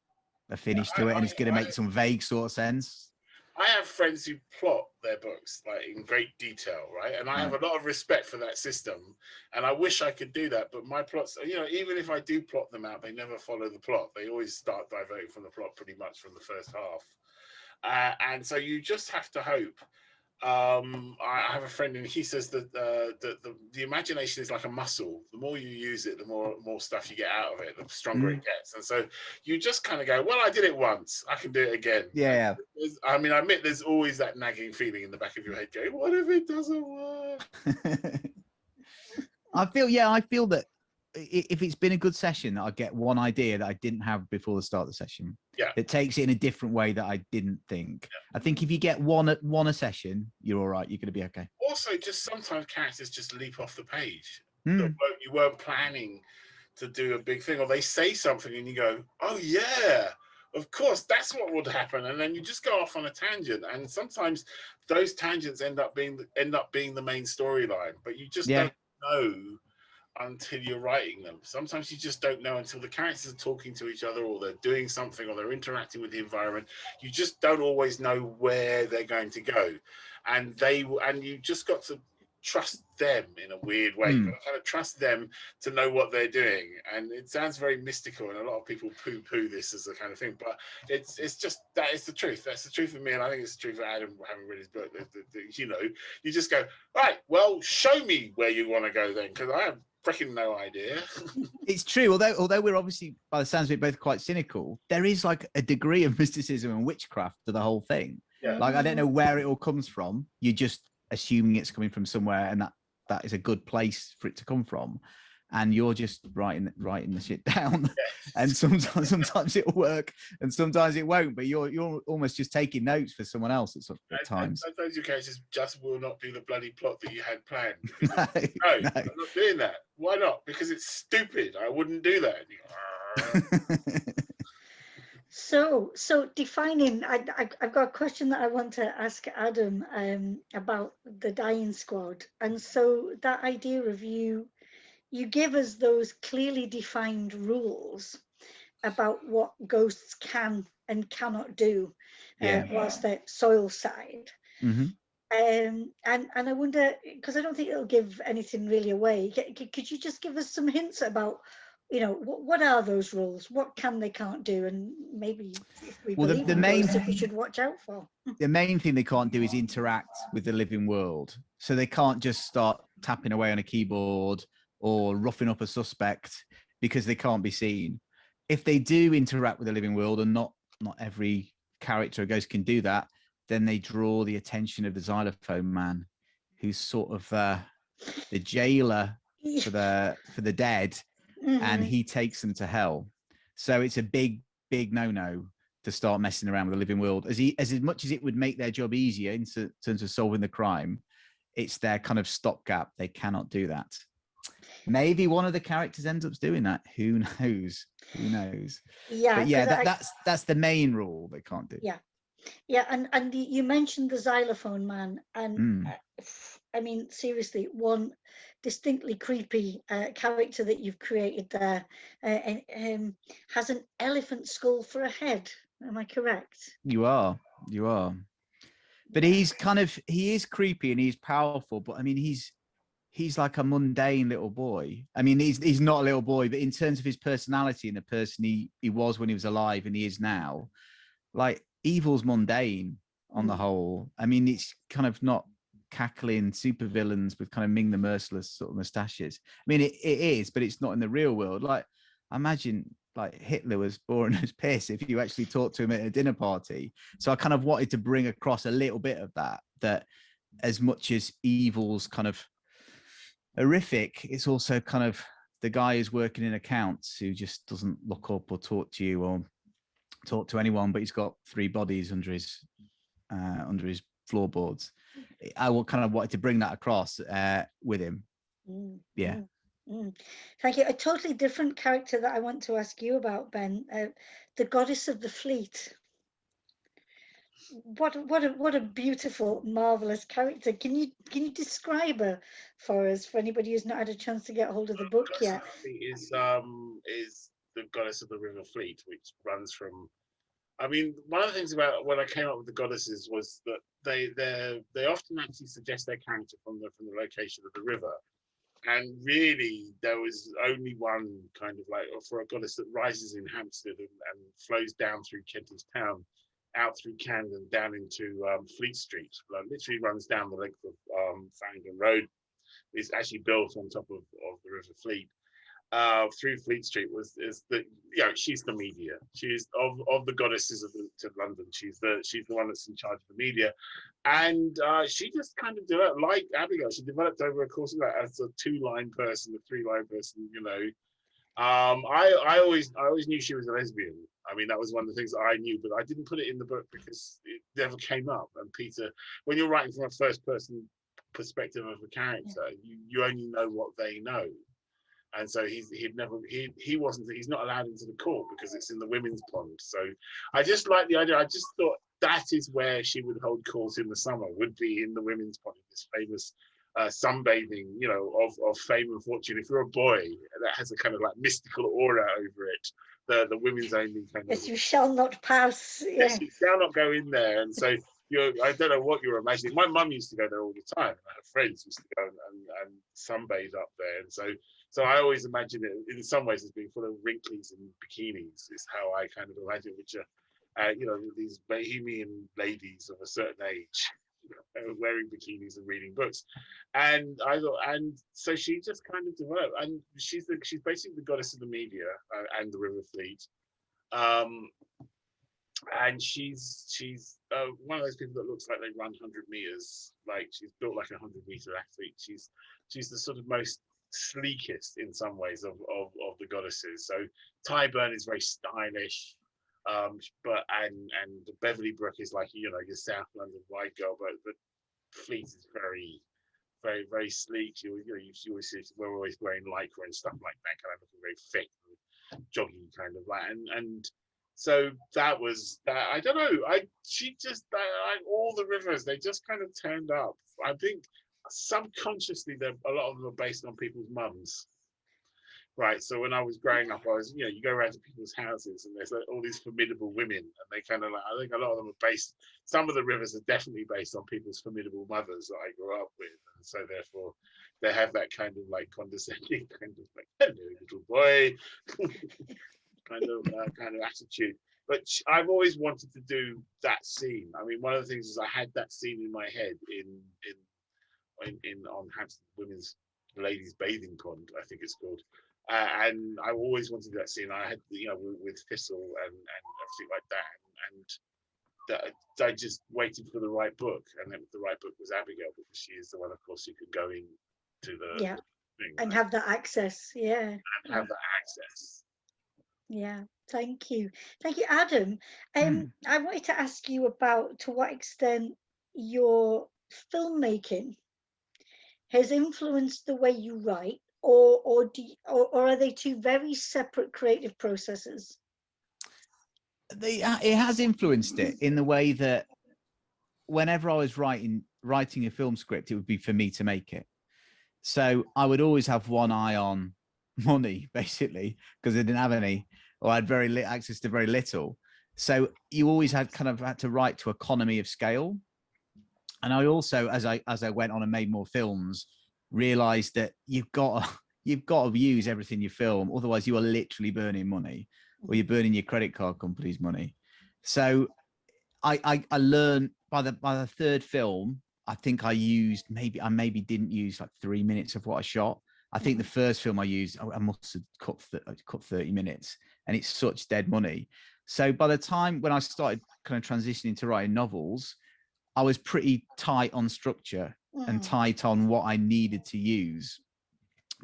a finish to it, and it's going to make some vague sort of sense. I have friends who plot their books like in great detail, right? And I have a lot of respect for that system, and I wish I could do that. But my plots, you know, even if I do plot them out, they never follow the plot. They always start diverting from the plot pretty much from the first half, and so you just have to hope. I have a friend, and he says that the imagination is like a muscle. The more you use it, the more stuff you get out of it, the stronger it gets. And so you just kind of go, well, I did it once, I can do it again. Yeah. I mean, I admit there's always that nagging feeling in the back of your head going, what if it doesn't work? I feel that if it's been a good session, I get one idea that I didn't have before the start of the session. Yeah. That takes it in a different way that I didn't think. Yeah. I think if you get one a session, you're all right. You're going to be okay. Also, just sometimes characters just leap off the page. You weren't planning to do a big thing, or they say something and you go, oh yeah, of course, that's what would happen. And then you just go off on a tangent. And sometimes those tangents end up being the main storyline, but you just don't know until you're writing them. Sometimes you just don't know until the characters are talking to each other, or they're doing something, or they're interacting with the environment. You just don't always know where they're going to go, and you just got to trust them in a weird way. You've got to kind of trust them to know what they're doing. And it sounds very mystical, and a lot of people poo-poo this as a kind of thing, but it's just, that is the truth. That's the truth for me, and I think it's the truth for Adam, having read his book. You know, you just go, right, well, show me where you want to go then, because I have freaking no idea. It's true. Although we're obviously, by the sounds of it, both quite cynical, there is like a degree of mysticism and witchcraft to the whole thing. Yeah. Like, I don't know where it all comes from. You're just assuming it's coming from somewhere, and that is a good place for it to come from. And you're just writing the shit down. Yes. And sometimes it'll work and sometimes it won't, but you're almost just taking notes for someone else at times. Sometimes your characters just will not do the bloody plot that you had planned. No, I'm not doing that. Why not? Because it's stupid. I wouldn't do that. So defining, I've got a question that I want to ask Adam about the dying squad. And so that idea of you give us those clearly defined rules about what ghosts can and cannot do whilst they're soil side. Mm-hmm. And I wonder, because I don't think it'll give anything really away, could you just give us some hints about, you know, what are those rules? What can they can't do? And maybe if we believe the main thing we should watch out for. The main thing they can't do is interact with the living world. So they can't just start tapping away on a keyboard or roughing up a suspect because they can't be seen. If they do interact with the living world, and not every character or ghost can do that, then they draw the attention of the xylophone man, who's sort of the jailer for the dead, and he takes them to hell. So it's a big no-no to start messing around with the living world. As much as it would make their job easier in terms of solving the crime, it's their kind of stopgap. They cannot do that. Maybe one of the characters ends up doing that. Who knows? Yeah. But yeah, that's the main rule they can't do. Yeah. Yeah, and you mentioned the xylophone man, and Mm. I mean, seriously, one distinctly creepy character that you've created there, and has an elephant skull for a head. Am I correct? You are, you are. But Yeah. he is creepy and he's powerful, but I mean, he's like a mundane little boy. I mean, he's not a little boy, but in terms of his personality and the person he was when he was alive and he is now, like evil's mundane on the whole. I mean, it's kind of not cackling supervillains with kind of Ming the Merciless sort of mustaches. I mean, it is, but it's not in the real world. Like, imagine like Hitler was boring as piss if you actually talked to him at a dinner party. So I kind of wanted to bring across a little bit of that as much as evil's kind of horrific, it's also kind of the guy who's working in accounts who just doesn't look up or talk to you or talk to anyone, but he's got 3 bodies under his floorboards. I kind of wanted to bring that across with him. Yeah. Thank you. A totally different character that I want to ask you about, Ben, the goddess of the fleet. What a beautiful, marvelous character. Can you describe her for us, for anybody who's not had a chance to get hold of the book yet? Is the goddess of the river Fleet, which runs from. I mean, one of the things about when I came up with the goddesses was that they often actually suggest their character from the location of the river, and really there was only one kind of like for a goddess that rises in Hampstead and flows down through Kentish Town, out through Camden, down into Fleet Street, like literally runs down the length of Farringdon Road. Is actually built on top of the River Fleet. Through Fleet Street she's the media. She's of the goddesses to London. She's the one that's in charge of the media, and she just kind of developed like Abigail. She developed over a course of that as a 2-line person, a 3-line person. You know, I always knew she was a lesbian. I mean, that was one of the things I knew, but I didn't put it in the book because it never came up. And Peter, when you're writing from a first person perspective of a character, you only know what they know. And so he's not allowed into the court because it's in the women's pond. So I just like the idea. I just thought that is where she would hold court in the summer, would be in the women's pond, this famous sunbathing, you know, of fame and fortune. If you're a boy, that has a kind of like mystical aura over it. The women's only kind of. Yes, you shall not pass. Yes, you shall not go in there. And so I don't know what you're imagining. My mum used to go there all the time. Her friends used to go and sunbathe up there. And so I always imagine it in some ways as being full of wrinklies and bikinis is how I kind of imagine, which are, these bohemian ladies of a certain age wearing bikinis and reading books. And I thought, and so she just kind of developed, and she's basically the goddess of the media and the River Fleet. And she's one of those people that looks like they run 100 meters. Like she's built like a 100-meter athlete. She's the sort of most sleekest in some ways of the goddesses. So Tyburn is very stylish, but Beverly Brook is like your South London white girl, but Fleet is very, very, very sleek. You always see we're always wearing lycra and stuff like that, kind of looking very fit and joggy kind of like and. So that was that. I don't know. All the rivers, they just kind of turned up. I think subconsciously, a lot of them are based on people's mums. Right. So when I was growing up, you go around to people's houses and there's like all these formidable women, and they kind of like, I think a lot of them are based. Some of the rivers are definitely based on people's formidable mothers that I grew up with, and so therefore they have that kind of like condescending kind of like, hello little boy. kind of attitude. But I've always wanted to do that scene. I mean, one of the things is I had that scene in my head on Hampstead Women's Ladies Bathing Pond, I think it's called, and I always wanted that scene. I had with Thistle and everything like that, and I just waited for the right book, and then the right book was Abigail, because she is the one, of course, who could go in to the thing, and have that access. And have that access. Yeah, thank you, Adam. I wanted to ask you about to what extent your filmmaking has influenced the way you write, or are they two very separate creative processes? It has influenced it in the way that whenever I was writing a film script, it would be for me to make it. So I would always have one eye on money, basically, because I didn't have any, or I had very little access to very little. So you always had to write to economy of scale. And I also, as I went on and made more films, realized that you've got to use everything you film, otherwise you are literally burning money, or you're burning your credit card company's money. So I learned by the third film, I think I maybe didn't use like 3 minutes of what I shot. I think the first film I used, I must have cut 30 minutes, and it's such dead money. So by the time when I started kind of transitioning to writing novels, I was pretty tight on structure and tight on what I needed to use,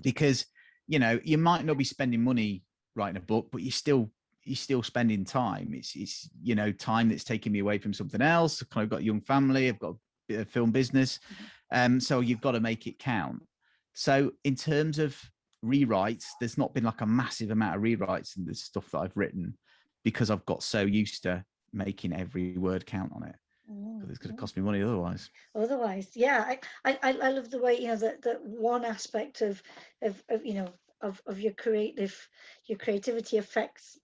because, you know, you might not be spending money writing a book, but you're still spending time. It's you know, time that's taking me away from something else. I've kind of got a young family. I've got a bit of film business. So you've got to make it count. So in terms of rewrites, there's not been like a massive amount of rewrites in the stuff that I've written, because I've got so used to making every word count on it. It's going to cost me money otherwise. Yeah. I love the way, you know, that one aspect of you know, of your creativity affects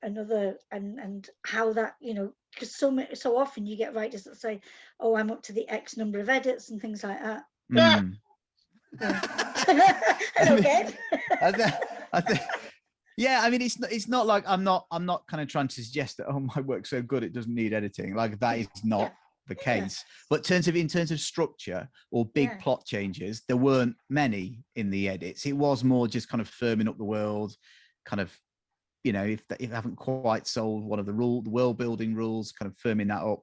another, and how that, you know, because so often you get writers that say, oh, I'm up to the X number of edits and things like that. Yeah. Hello, Ben. I think, yeah, I mean, it's not like I'm not kind of trying to suggest that, oh, my work's so good it doesn't need editing. Like, that is not the case. But in terms of structure or big plot changes, there weren't many in the edits. It was more just kind of firming up the world, kind of, you know, if I haven't quite solved one of the world building rules, kind of firming that up.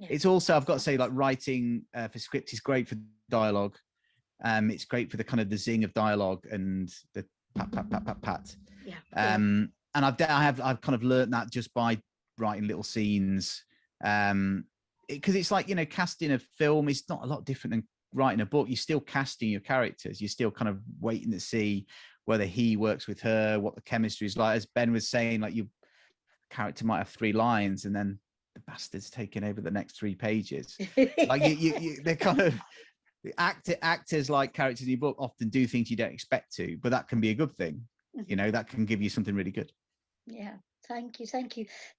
It's also, I've got to say, like, writing for scripts is great for dialogue. It's great for the kind of the zing of dialogue and the pat. And I've kind of learned that just by writing little scenes. Because it's like, you know, casting a film is not a lot different than writing a book. You're still casting your characters. You're still kind of waiting to see whether he works with her, what the chemistry is like. As Ben was saying, like, your character might have 3 lines and then the bastard's taking over the next 3 pages. Like, they're kind of, actors, like characters in your book, often do things you don't expect to, but that can be a good thing. You know, that can give you something really good. Yeah, thank you,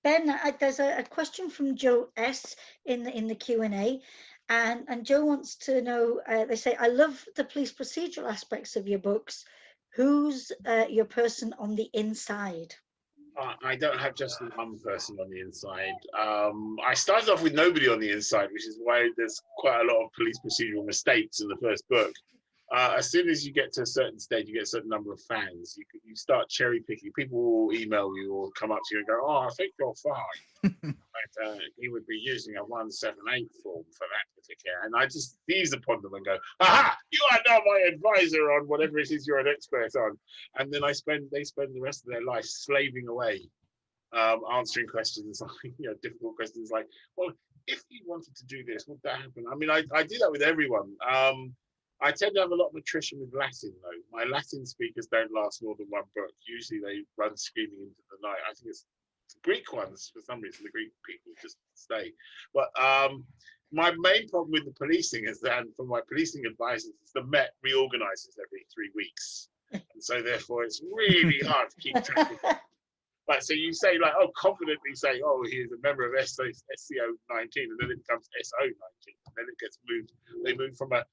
Ben. There's a question from Joe S in the Q&A, and Joe wants to know. They say, I love the police procedural aspects of your books. Who's your person on the inside? I don't have just one person on the inside. I started off with nobody on the inside, which is why there's quite a lot of police procedural mistakes in the first book. As soon as you get to a certain stage, you get a certain number of fans. You start cherry picking. People will email you or come up to you and go, "Oh, I think you're fine." But he would be using a 178 form for that particular. And I just seize upon them and go, "Aha! You are now my advisor on whatever it is you're an expert on." And then they spend the rest of their life slaving away, answering questions, like, you know, difficult questions like, "Well, if you wanted to do this, would that happen?" I mean, I do that with everyone. I tend to have a lot of attrition with Latin, though. My Latin speakers don't last more than one book. Usually they run screaming into the night. I think it's the Greek ones, for some reason, the Greek people just stay. But my main problem with the policing is that, and for my policing advisors, is the Met reorganizes every 3 weeks. And so therefore it's really hard to keep track of it. Like, so you say, like, oh, confidently say, oh, he's a member of SCO 19, and then it becomes SO 19, and then it gets moved. They move from a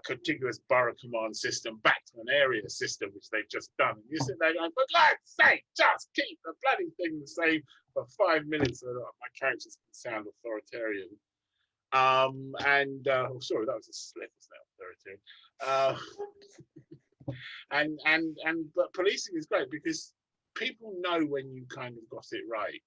contiguous borough command system back to an area system, which they've just done. And you sit there going, for God's sake, just keep the bloody thing the same for 5 minutes so that my characters can sound authoritarian. Oh, sorry, that was a slip, authoritarian. But policing is great because people know when you kind of got it right.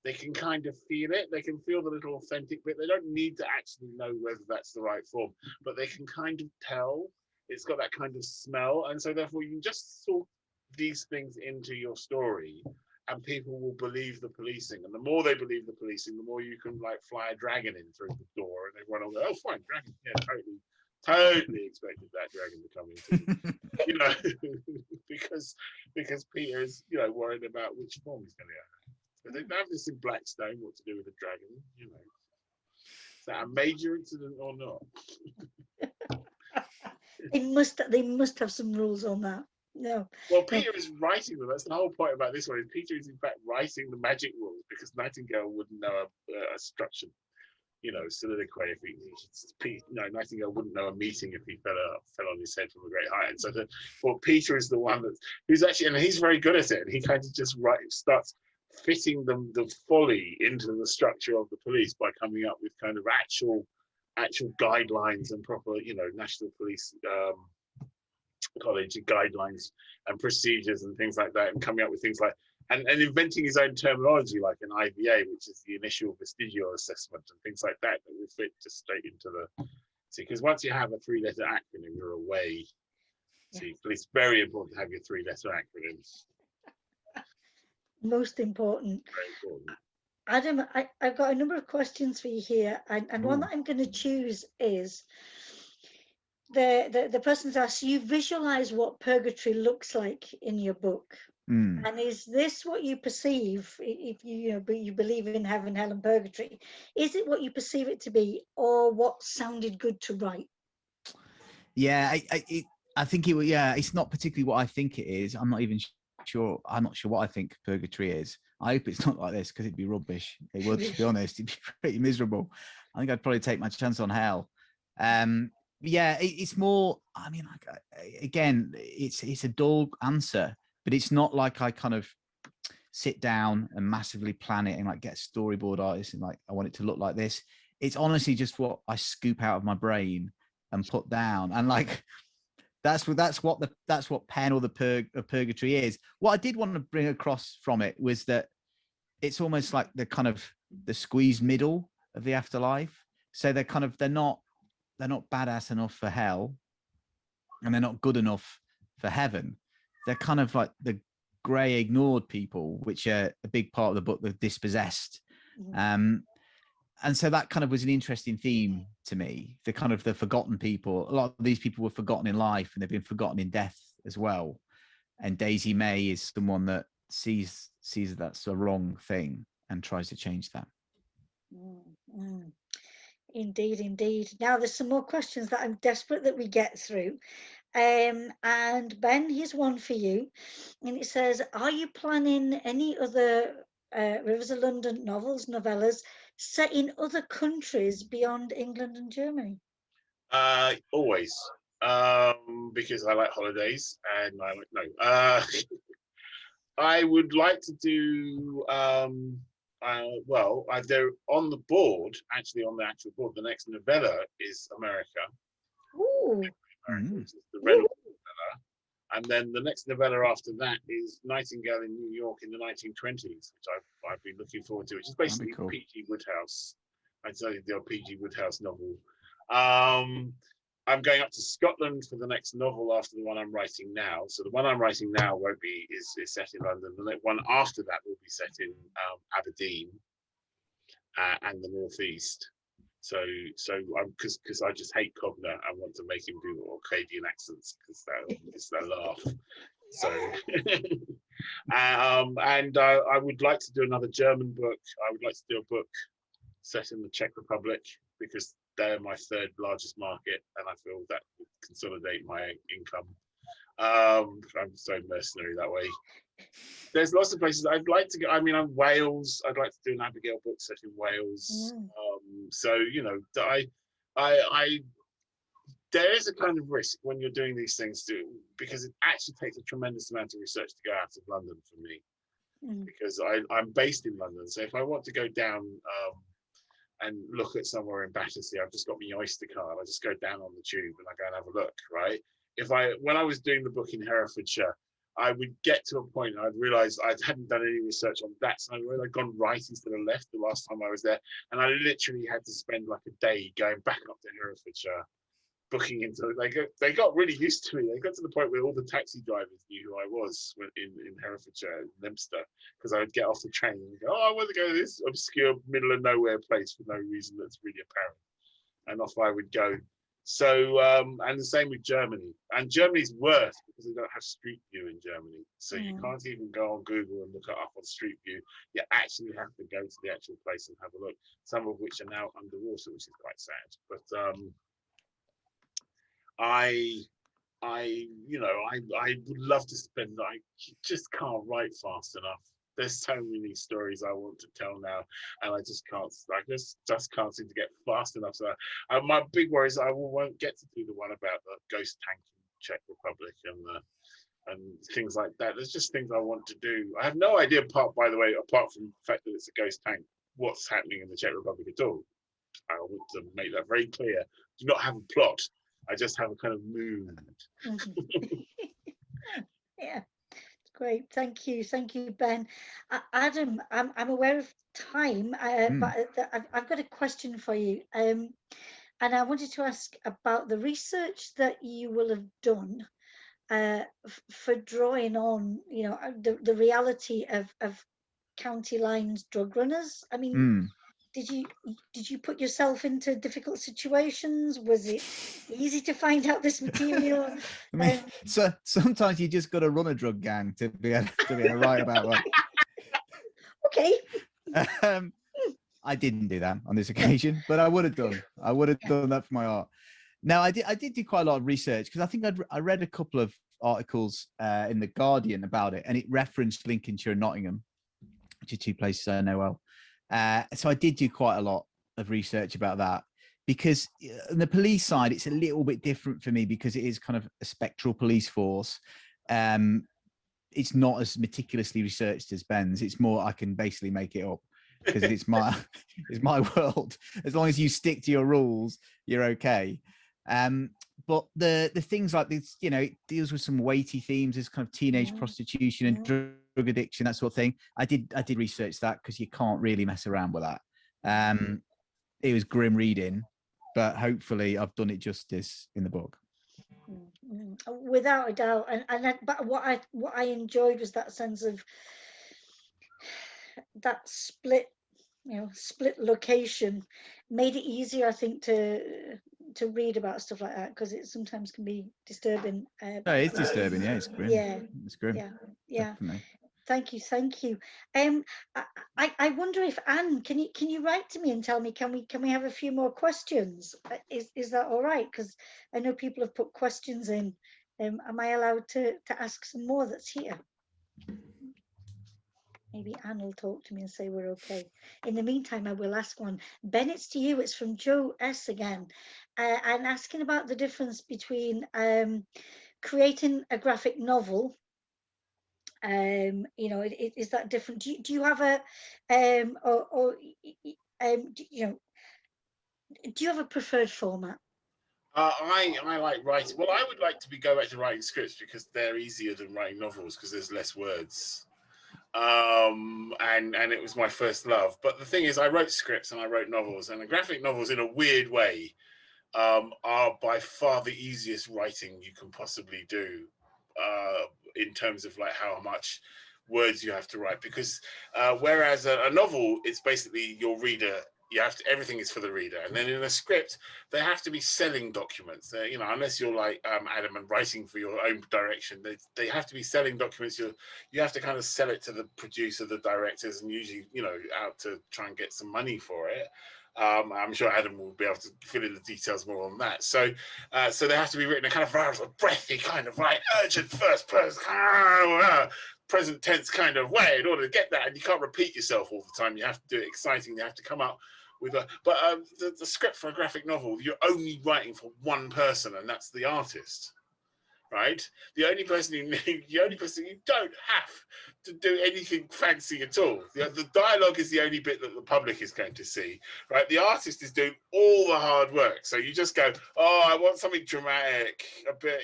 They can kind of feel it. They can feel the little authentic bit. They don't need to actually know whether that's the right form, but they can kind of tell. It's got that kind of smell. And so therefore you just sort these things into your story and people will believe the policing. And the more they believe the policing, the more you can, like, fly a dragon in through the door and everyone will go, oh, fine, dragon. Yeah, totally expected that dragon to come into you know, because Peter is, you know, worried about which form he's going to go. But they have this in Blackstone, what to do with a dragon, you know. Is that a major incident or not? They must have some rules on that. No. Well, No. Peter is writing them. That's the whole point about this one. Is Peter is in fact writing the magic rules because Nightingale wouldn't know a structure, you know, soliloquy if Nightingale wouldn't know a meeting if he fell on his head from a great height. And so, Peter is the one who's actually, and he's very good at it. And he kind of just starts fitting the folly into the structure of the police by coming up with kind of actual guidelines and proper, you know, National Police College guidelines and procedures and things like that, and coming up with things like and inventing his own terminology like an IVA, which is the initial vestigial assessment, and things like that will fit just straight into the because once you have a 3-letter acronym, you're away. See, it's very important to have your 3-letter acronyms. Most important. Very important. Adam, I've got a number of questions for you here, and one that I'm going to choose is the person's asked, you visualize what purgatory looks like in your book. And is this what you perceive if you believe in heaven, hell, and purgatory? Is it what you perceive it to be, or what sounded good to write? Yeah, I think it. Yeah, it's not particularly what I think it is. I'm not even sure. I'm not sure what I think purgatory is. I hope it's not like this because it'd be rubbish. It would, to be honest. It'd be pretty miserable. I think I'd probably take my chance on hell. Yeah, it's more. I mean, again, it's a dull answer. But it's not like I kind of sit down and massively plan it and like get a storyboard artist and like I want it to look like this. It's honestly just what I scoop out of my brain and put down, and like that's what pen or the purgatory is. What I did want to bring across from it was that it's almost like the kind of the squeezed middle of the afterlife. So they're not badass enough for hell, and they're not good enough for heaven. They're kind of like the grey ignored people, which are a big part of the book, the dispossessed. And so that kind of was an interesting theme to me, the kind of the forgotten people. A lot of these people were forgotten in life and they've been forgotten in death as well. And Daisy May is someone that sees that's a wrong thing and tries to change that. Indeed. Now there's some more questions that I'm desperate that we get through. And Ben, here's one for you. And it says, are you planning any other Rivers of London novellas set in other countries beyond England and Germany? Always. Because I like holidays and I would like to do they're on the board, actually on the actual board, the next novella is America. Ooh. Which is the Reynolds novella. And then the next novella after that is Nightingale in New York in the 1920s, which I've been looking forward to, which is basically cool. P.G. Wodehouse. I'd say the old P.G. Wodehouse novel. I'm going up to Scotland for the next novel after the one I'm writing now. So the one I'm writing now is set in London. The one after that will be set in Aberdeen and the Northeast. So because I just hate Cogner and want to make him do Orcadian accents because they laugh. So and I would like to do another German book. I would like to do a book set in the Czech Republic because they're my third largest market, and I feel that would consolidate my income. I'm so mercenary that way. There's lots of places I'd like to go. I mean, I'm Wales. I'd like to do an Abigail book set in Wales. So there is a kind of risk when you're doing these things too, because it actually takes a tremendous amount of research to go out of London for me, because I'm based in London. So if I want to go down and look at somewhere in Battersea, I've just got my Oyster card. I just go down on the tube and I go and have a look, right? When I was doing the book in Herefordshire, I would get to a point I'd realised I hadn't done any research on that, so I'd gone right instead of left the last time I was there, and I literally had to spend like a day going back up to Herefordshire, booking into it. They got really used to me. They got to the point where all the taxi drivers knew who I was in Herefordshire, Leominster, because I would get off the train and go, I want to go to this obscure middle of nowhere place for no reason that's really apparent, and off I would go. So, and the same with Germany. And Germany's worse because they don't have Street View in Germany. So you can't even go on Google and look it up on Street View. You actually have to go to the actual place and have a look. Some of which are now underwater, which is quite sad. But I would love to spend. I just can't write fast enough. There's so many stories I want to tell now, and I just can't. I just can't seem to get fast enough. So my big worry is I won't get to do the one about the ghost tank in Czech Republic and things like that. There's just things I want to do. I have no idea. By the way, apart from the fact that it's a ghost tank, what's happening in the Czech Republic at all. I want to make that very clear. Do not have a plot. I just have a kind of mood. Yeah, great. Thank you, Ben. Adam, I'm aware of time, but I've got a question for you. And I wanted to ask about the research that you will have done for drawing on, the reality of county lines drug runners. I mean, did you put yourself into difficult situations? Was it easy to find out this material? I mean, so sometimes you just got to run a drug gang to be able to write about one. Okay. I didn't do that on this occasion, but I would have done. I would have done that for my art. Now, I did do quite a lot of research because I think I read a couple of articles in the Guardian about it, and it referenced Lincolnshire and Nottingham, which are two places I know well. So I did do quite a lot of research about that, because on the police side, it's a little bit different for me because it is kind of a spectral police force. It's not as meticulously researched as Ben's. It's more I can basically make it up because it's my world. As long as you stick to your rules, you're okay. But the things like this, it deals with some weighty themes, as kind of teenage prostitution and drug addiction, that sort of thing. I did research that because you can't really mess around with that. It was grim reading, but hopefully I've done it justice in the book. Without a doubt, but what I enjoyed was that sense of that split location made it easier, I think, to read about stuff like that, because it sometimes can be disturbing. No, it's disturbing. Yeah, it's grim. Yeah, it's grim. Yeah. Definitely. Thank you. I wonder if Anne, can you write to me and tell me, can we have a few more questions? Is that all right? Because I know people have put questions in. Am I allowed to ask some more that's here? Maybe Anne will talk to me and say we're okay. In the meantime, I will ask one. Ben, it's to you. It's from Joe S. again. And asking about the difference between creating a graphic novel. Is that different? Do you have a do you have a preferred format? I like writing. Well, I would like to go back to writing scripts because they're easier than writing novels because there's less words. And it was my first love. But the thing is, I wrote scripts and I wrote novels, and the graphic novels, in a weird way, are by far the easiest writing you can possibly do, in terms of like how much words you have to write. Because whereas a novel, it's basically your reader. Everything is for the reader, and then in a script, they have to be selling documents. Unless you're like Adam and writing for your own direction, they have to be selling documents. You have to kind of sell it to the producer, the directors, and usually out to try and get some money for it. I'm sure Adam will be able to fill in the details more on that. So they have to be written in a kind of breathy, kind of like urgent first person, present tense kind of way in order to get that. And you can't repeat yourself all the time. You have to do it exciting. You have to come up with the script for a graphic novel, you're only writing for one person, and that's the artist, right? The only person you don't have to do anything fancy at all. The dialogue is the only bit that the public is going to see, right? The artist is doing all the hard work. So you just go, oh, I want something dramatic, a bit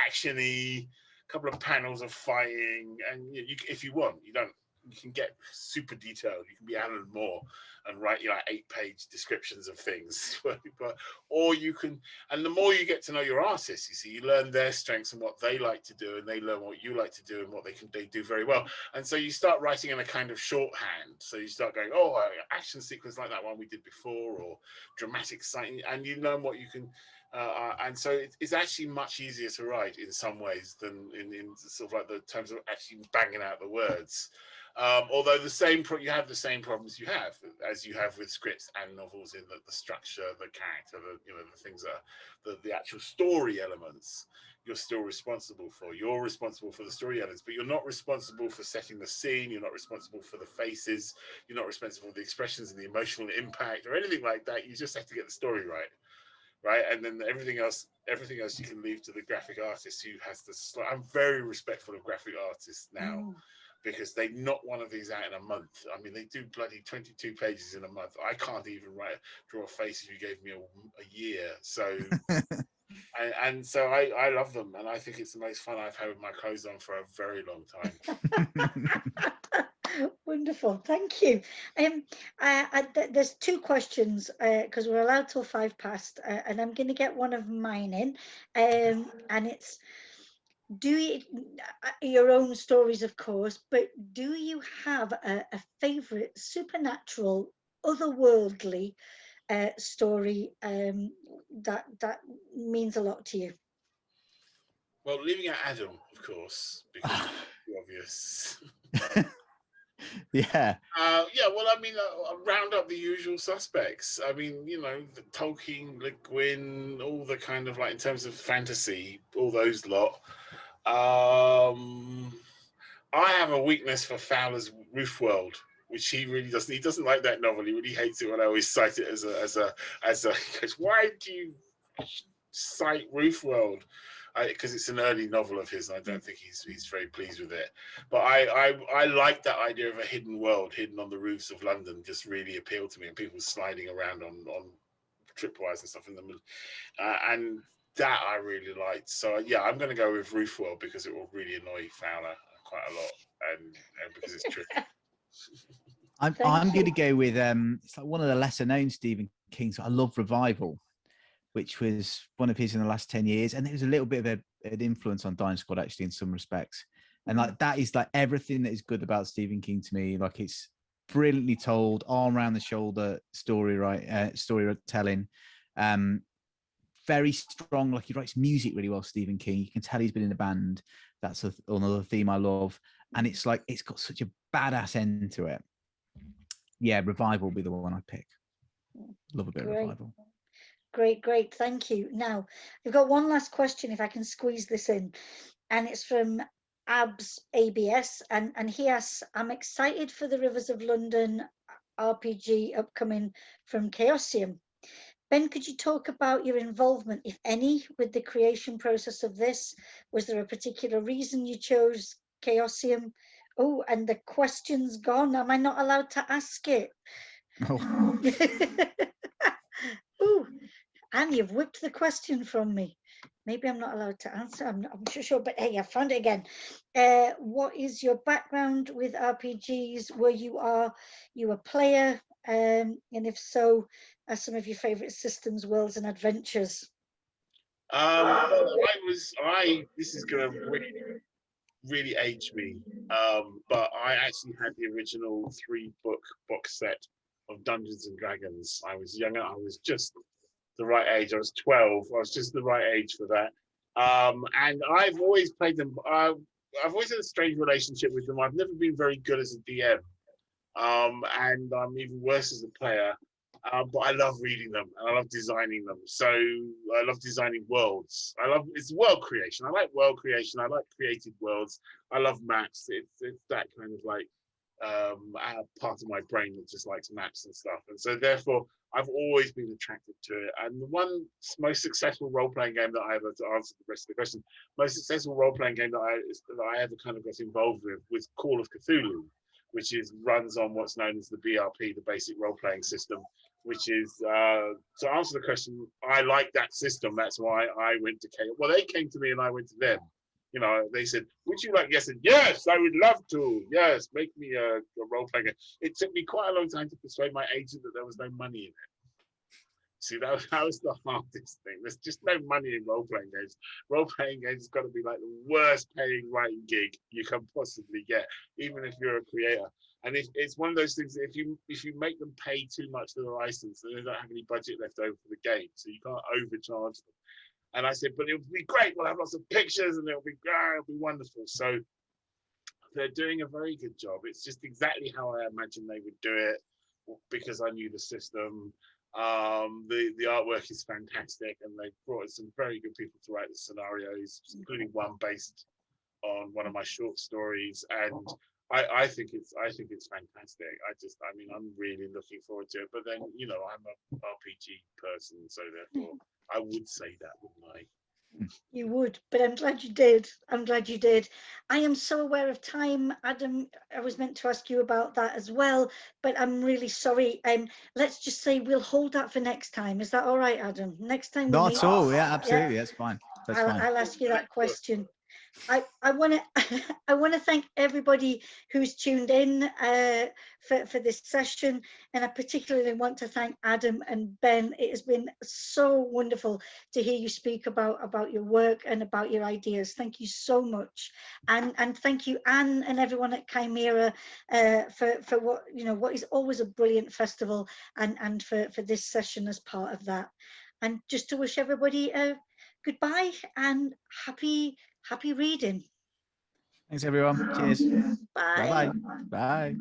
actiony, a couple of panels of fighting, and if you want, you don't can get super detailed. You can be Alan Moore and write 8-page descriptions of things. Or you can, and the more you get to know your artists, you see, you learn their strengths and what they like to do, and they learn what you like to do and what they do very well. And so you start writing in a kind of shorthand. So you start going, oh, action sequence like that one we did before, or dramatic sighting, and you learn what you can. And so it's actually much easier to write in some ways than in sort of like the terms of actually banging out the words. Although you have the same problems you have with scripts and novels, in the structure, the character, the things that the actual story elements you're still responsible for. You're responsible for the story elements, but you're not responsible for setting the scene. You're not responsible for the faces. You're not responsible for the expressions and the emotional impact or anything like that. You just have to get the story right, and then everything else you can leave to the graphic artist who has to. I'm very respectful of graphic artists now, because they knock one of these out in a month. I mean, they do bloody 22 pages in a month. I can't even draw a face if you gave me a year. So, and so I love them, and I think it's the most fun I've had with my clothes on for a very long time. Wonderful, thank you. There's two questions because we're allowed till 5 past, and I'm going to get one of mine in, and it's, do you, your own stories, of course, but do you have a favorite supernatural, otherworldly story that means a lot to you? Well, leaving out Adam, of course, because it's obvious. Yeah. Well, I mean, round up the usual suspects. I mean, the Tolkien, Le Guin, all the kind of, like, in terms of fantasy, all those lot. I have a weakness for Fowler's Roof World, which he really doesn't. He doesn't like that novel. He really hates it when I always cite it as a. Because why do you cite Roof World? Because it's an early novel of his, and I don't think he's very pleased with it. But I like that idea of a hidden world, hidden on the roofs of London, just really appealed to me, and people sliding around on tripwires and stuff in them, and that I really liked. So yeah, I'm going to go with Roof World because it will really annoy Fowler quite a lot, and because it's true. I'm going to go with it's like one of the lesser known Stephen King. So I love Revival, which was one of his in the last 10 years. And it was a little bit of an influence on Dying Squad, actually, in some respects. And like, that is like everything that is good about Stephen King to me. Like, it's brilliantly told, arm around the shoulder storytelling. Very strong. Like, he writes music really well, Stephen King. You can tell he's been in a band. That's another theme I love. And it's like, it's got such a badass end to it. Yeah, Revival will be the one I pick. Love a bit of Revival. Great, thank you. Now, I've got one last question, if I can squeeze this in, and it's from ABS, and he asks, I'm excited for the Rivers of London RPG upcoming from Chaosium. Ben, could you talk about your involvement, if any, with the creation process of this? Was there a particular reason you chose Chaosium? Oh, and the question's gone. Am I not allowed to ask it? Oh. Ooh, and you've whipped the question from me. Maybe I'm not allowed to answer. I'm sure, but hey, I found it again. What is your background with RPGs? Were you a player? And if so, are some of your favorite systems, worlds, and adventures? This is going to really age me, but I actually had the original 3-book box set of Dungeons and Dragons. I was younger. I was just the right age. I was 12. I was just the right age for that. And I've always played them. I've always had a strange relationship with them. I've never been very good as a DM, and I'm even worse as a player. But I love reading them and I love designing them. So I love designing worlds. It's world creation. I like world creation. I like created worlds. I love maps. It's that kind of like part of my brain that just likes maps and stuff. And so therefore I've always been attracted to it. And the one most successful role-playing game that I ever, to answer the rest of the question, most successful role-playing game that I ever kind of got involved with was Call of Cthulhu, which runs on what's known as the BRP, the basic role-playing system, which is, to answer the question, I like that system. That's why I went to Chaos. Well, they came to me and I went to them. You know, they said, would you like, yes, and yes, I would love to. Yes, make me a role-playing game. It took me quite a long time to persuade my agent that there was no money in it. See, that was the hardest thing. There's just no money in role-playing games. Role-playing games has got to be like the worst paying writing gig you can possibly get, even if you're a creator. And it's one of those things that if you make them pay too much for the license, then they don't have any budget left over for the game, so you can't overcharge them. And I said, but it'll be great. We'll have lots of pictures, and it'll be wonderful. So they're doing a very good job. It's just exactly how I imagined they would do it, because I knew the system. The artwork is fantastic, and they brought in some very good people to write the scenarios, including one based on one of my short stories. And I think it's fantastic. I mean, I'm really looking forward to it. But then, you know, I'm a RPG person, so therefore I would say that, wouldn't I? You would, but I'm glad you did. I'm glad you did. I am so aware of time, Adam. I was meant to ask you about that as well, but I'm really sorry. Let's just say we'll hold that for next time. Is that all right, Adam? Next time we Not meet. at all. Yeah, absolutely. That's fine. That's fine. I'll ask you that question. I want to I want to thank everybody who's tuned in for this session, and I particularly want to thank Adam and Ben. It has been so wonderful to hear you speak about your work and about your ideas. Thank you so much, and thank you, Anne, and everyone at Chimera for what is always a brilliant festival, and for this session as part of that. And just to wish everybody goodbye and happy reading. Thanks, everyone. Cheers. Bye. Bye-bye. Bye.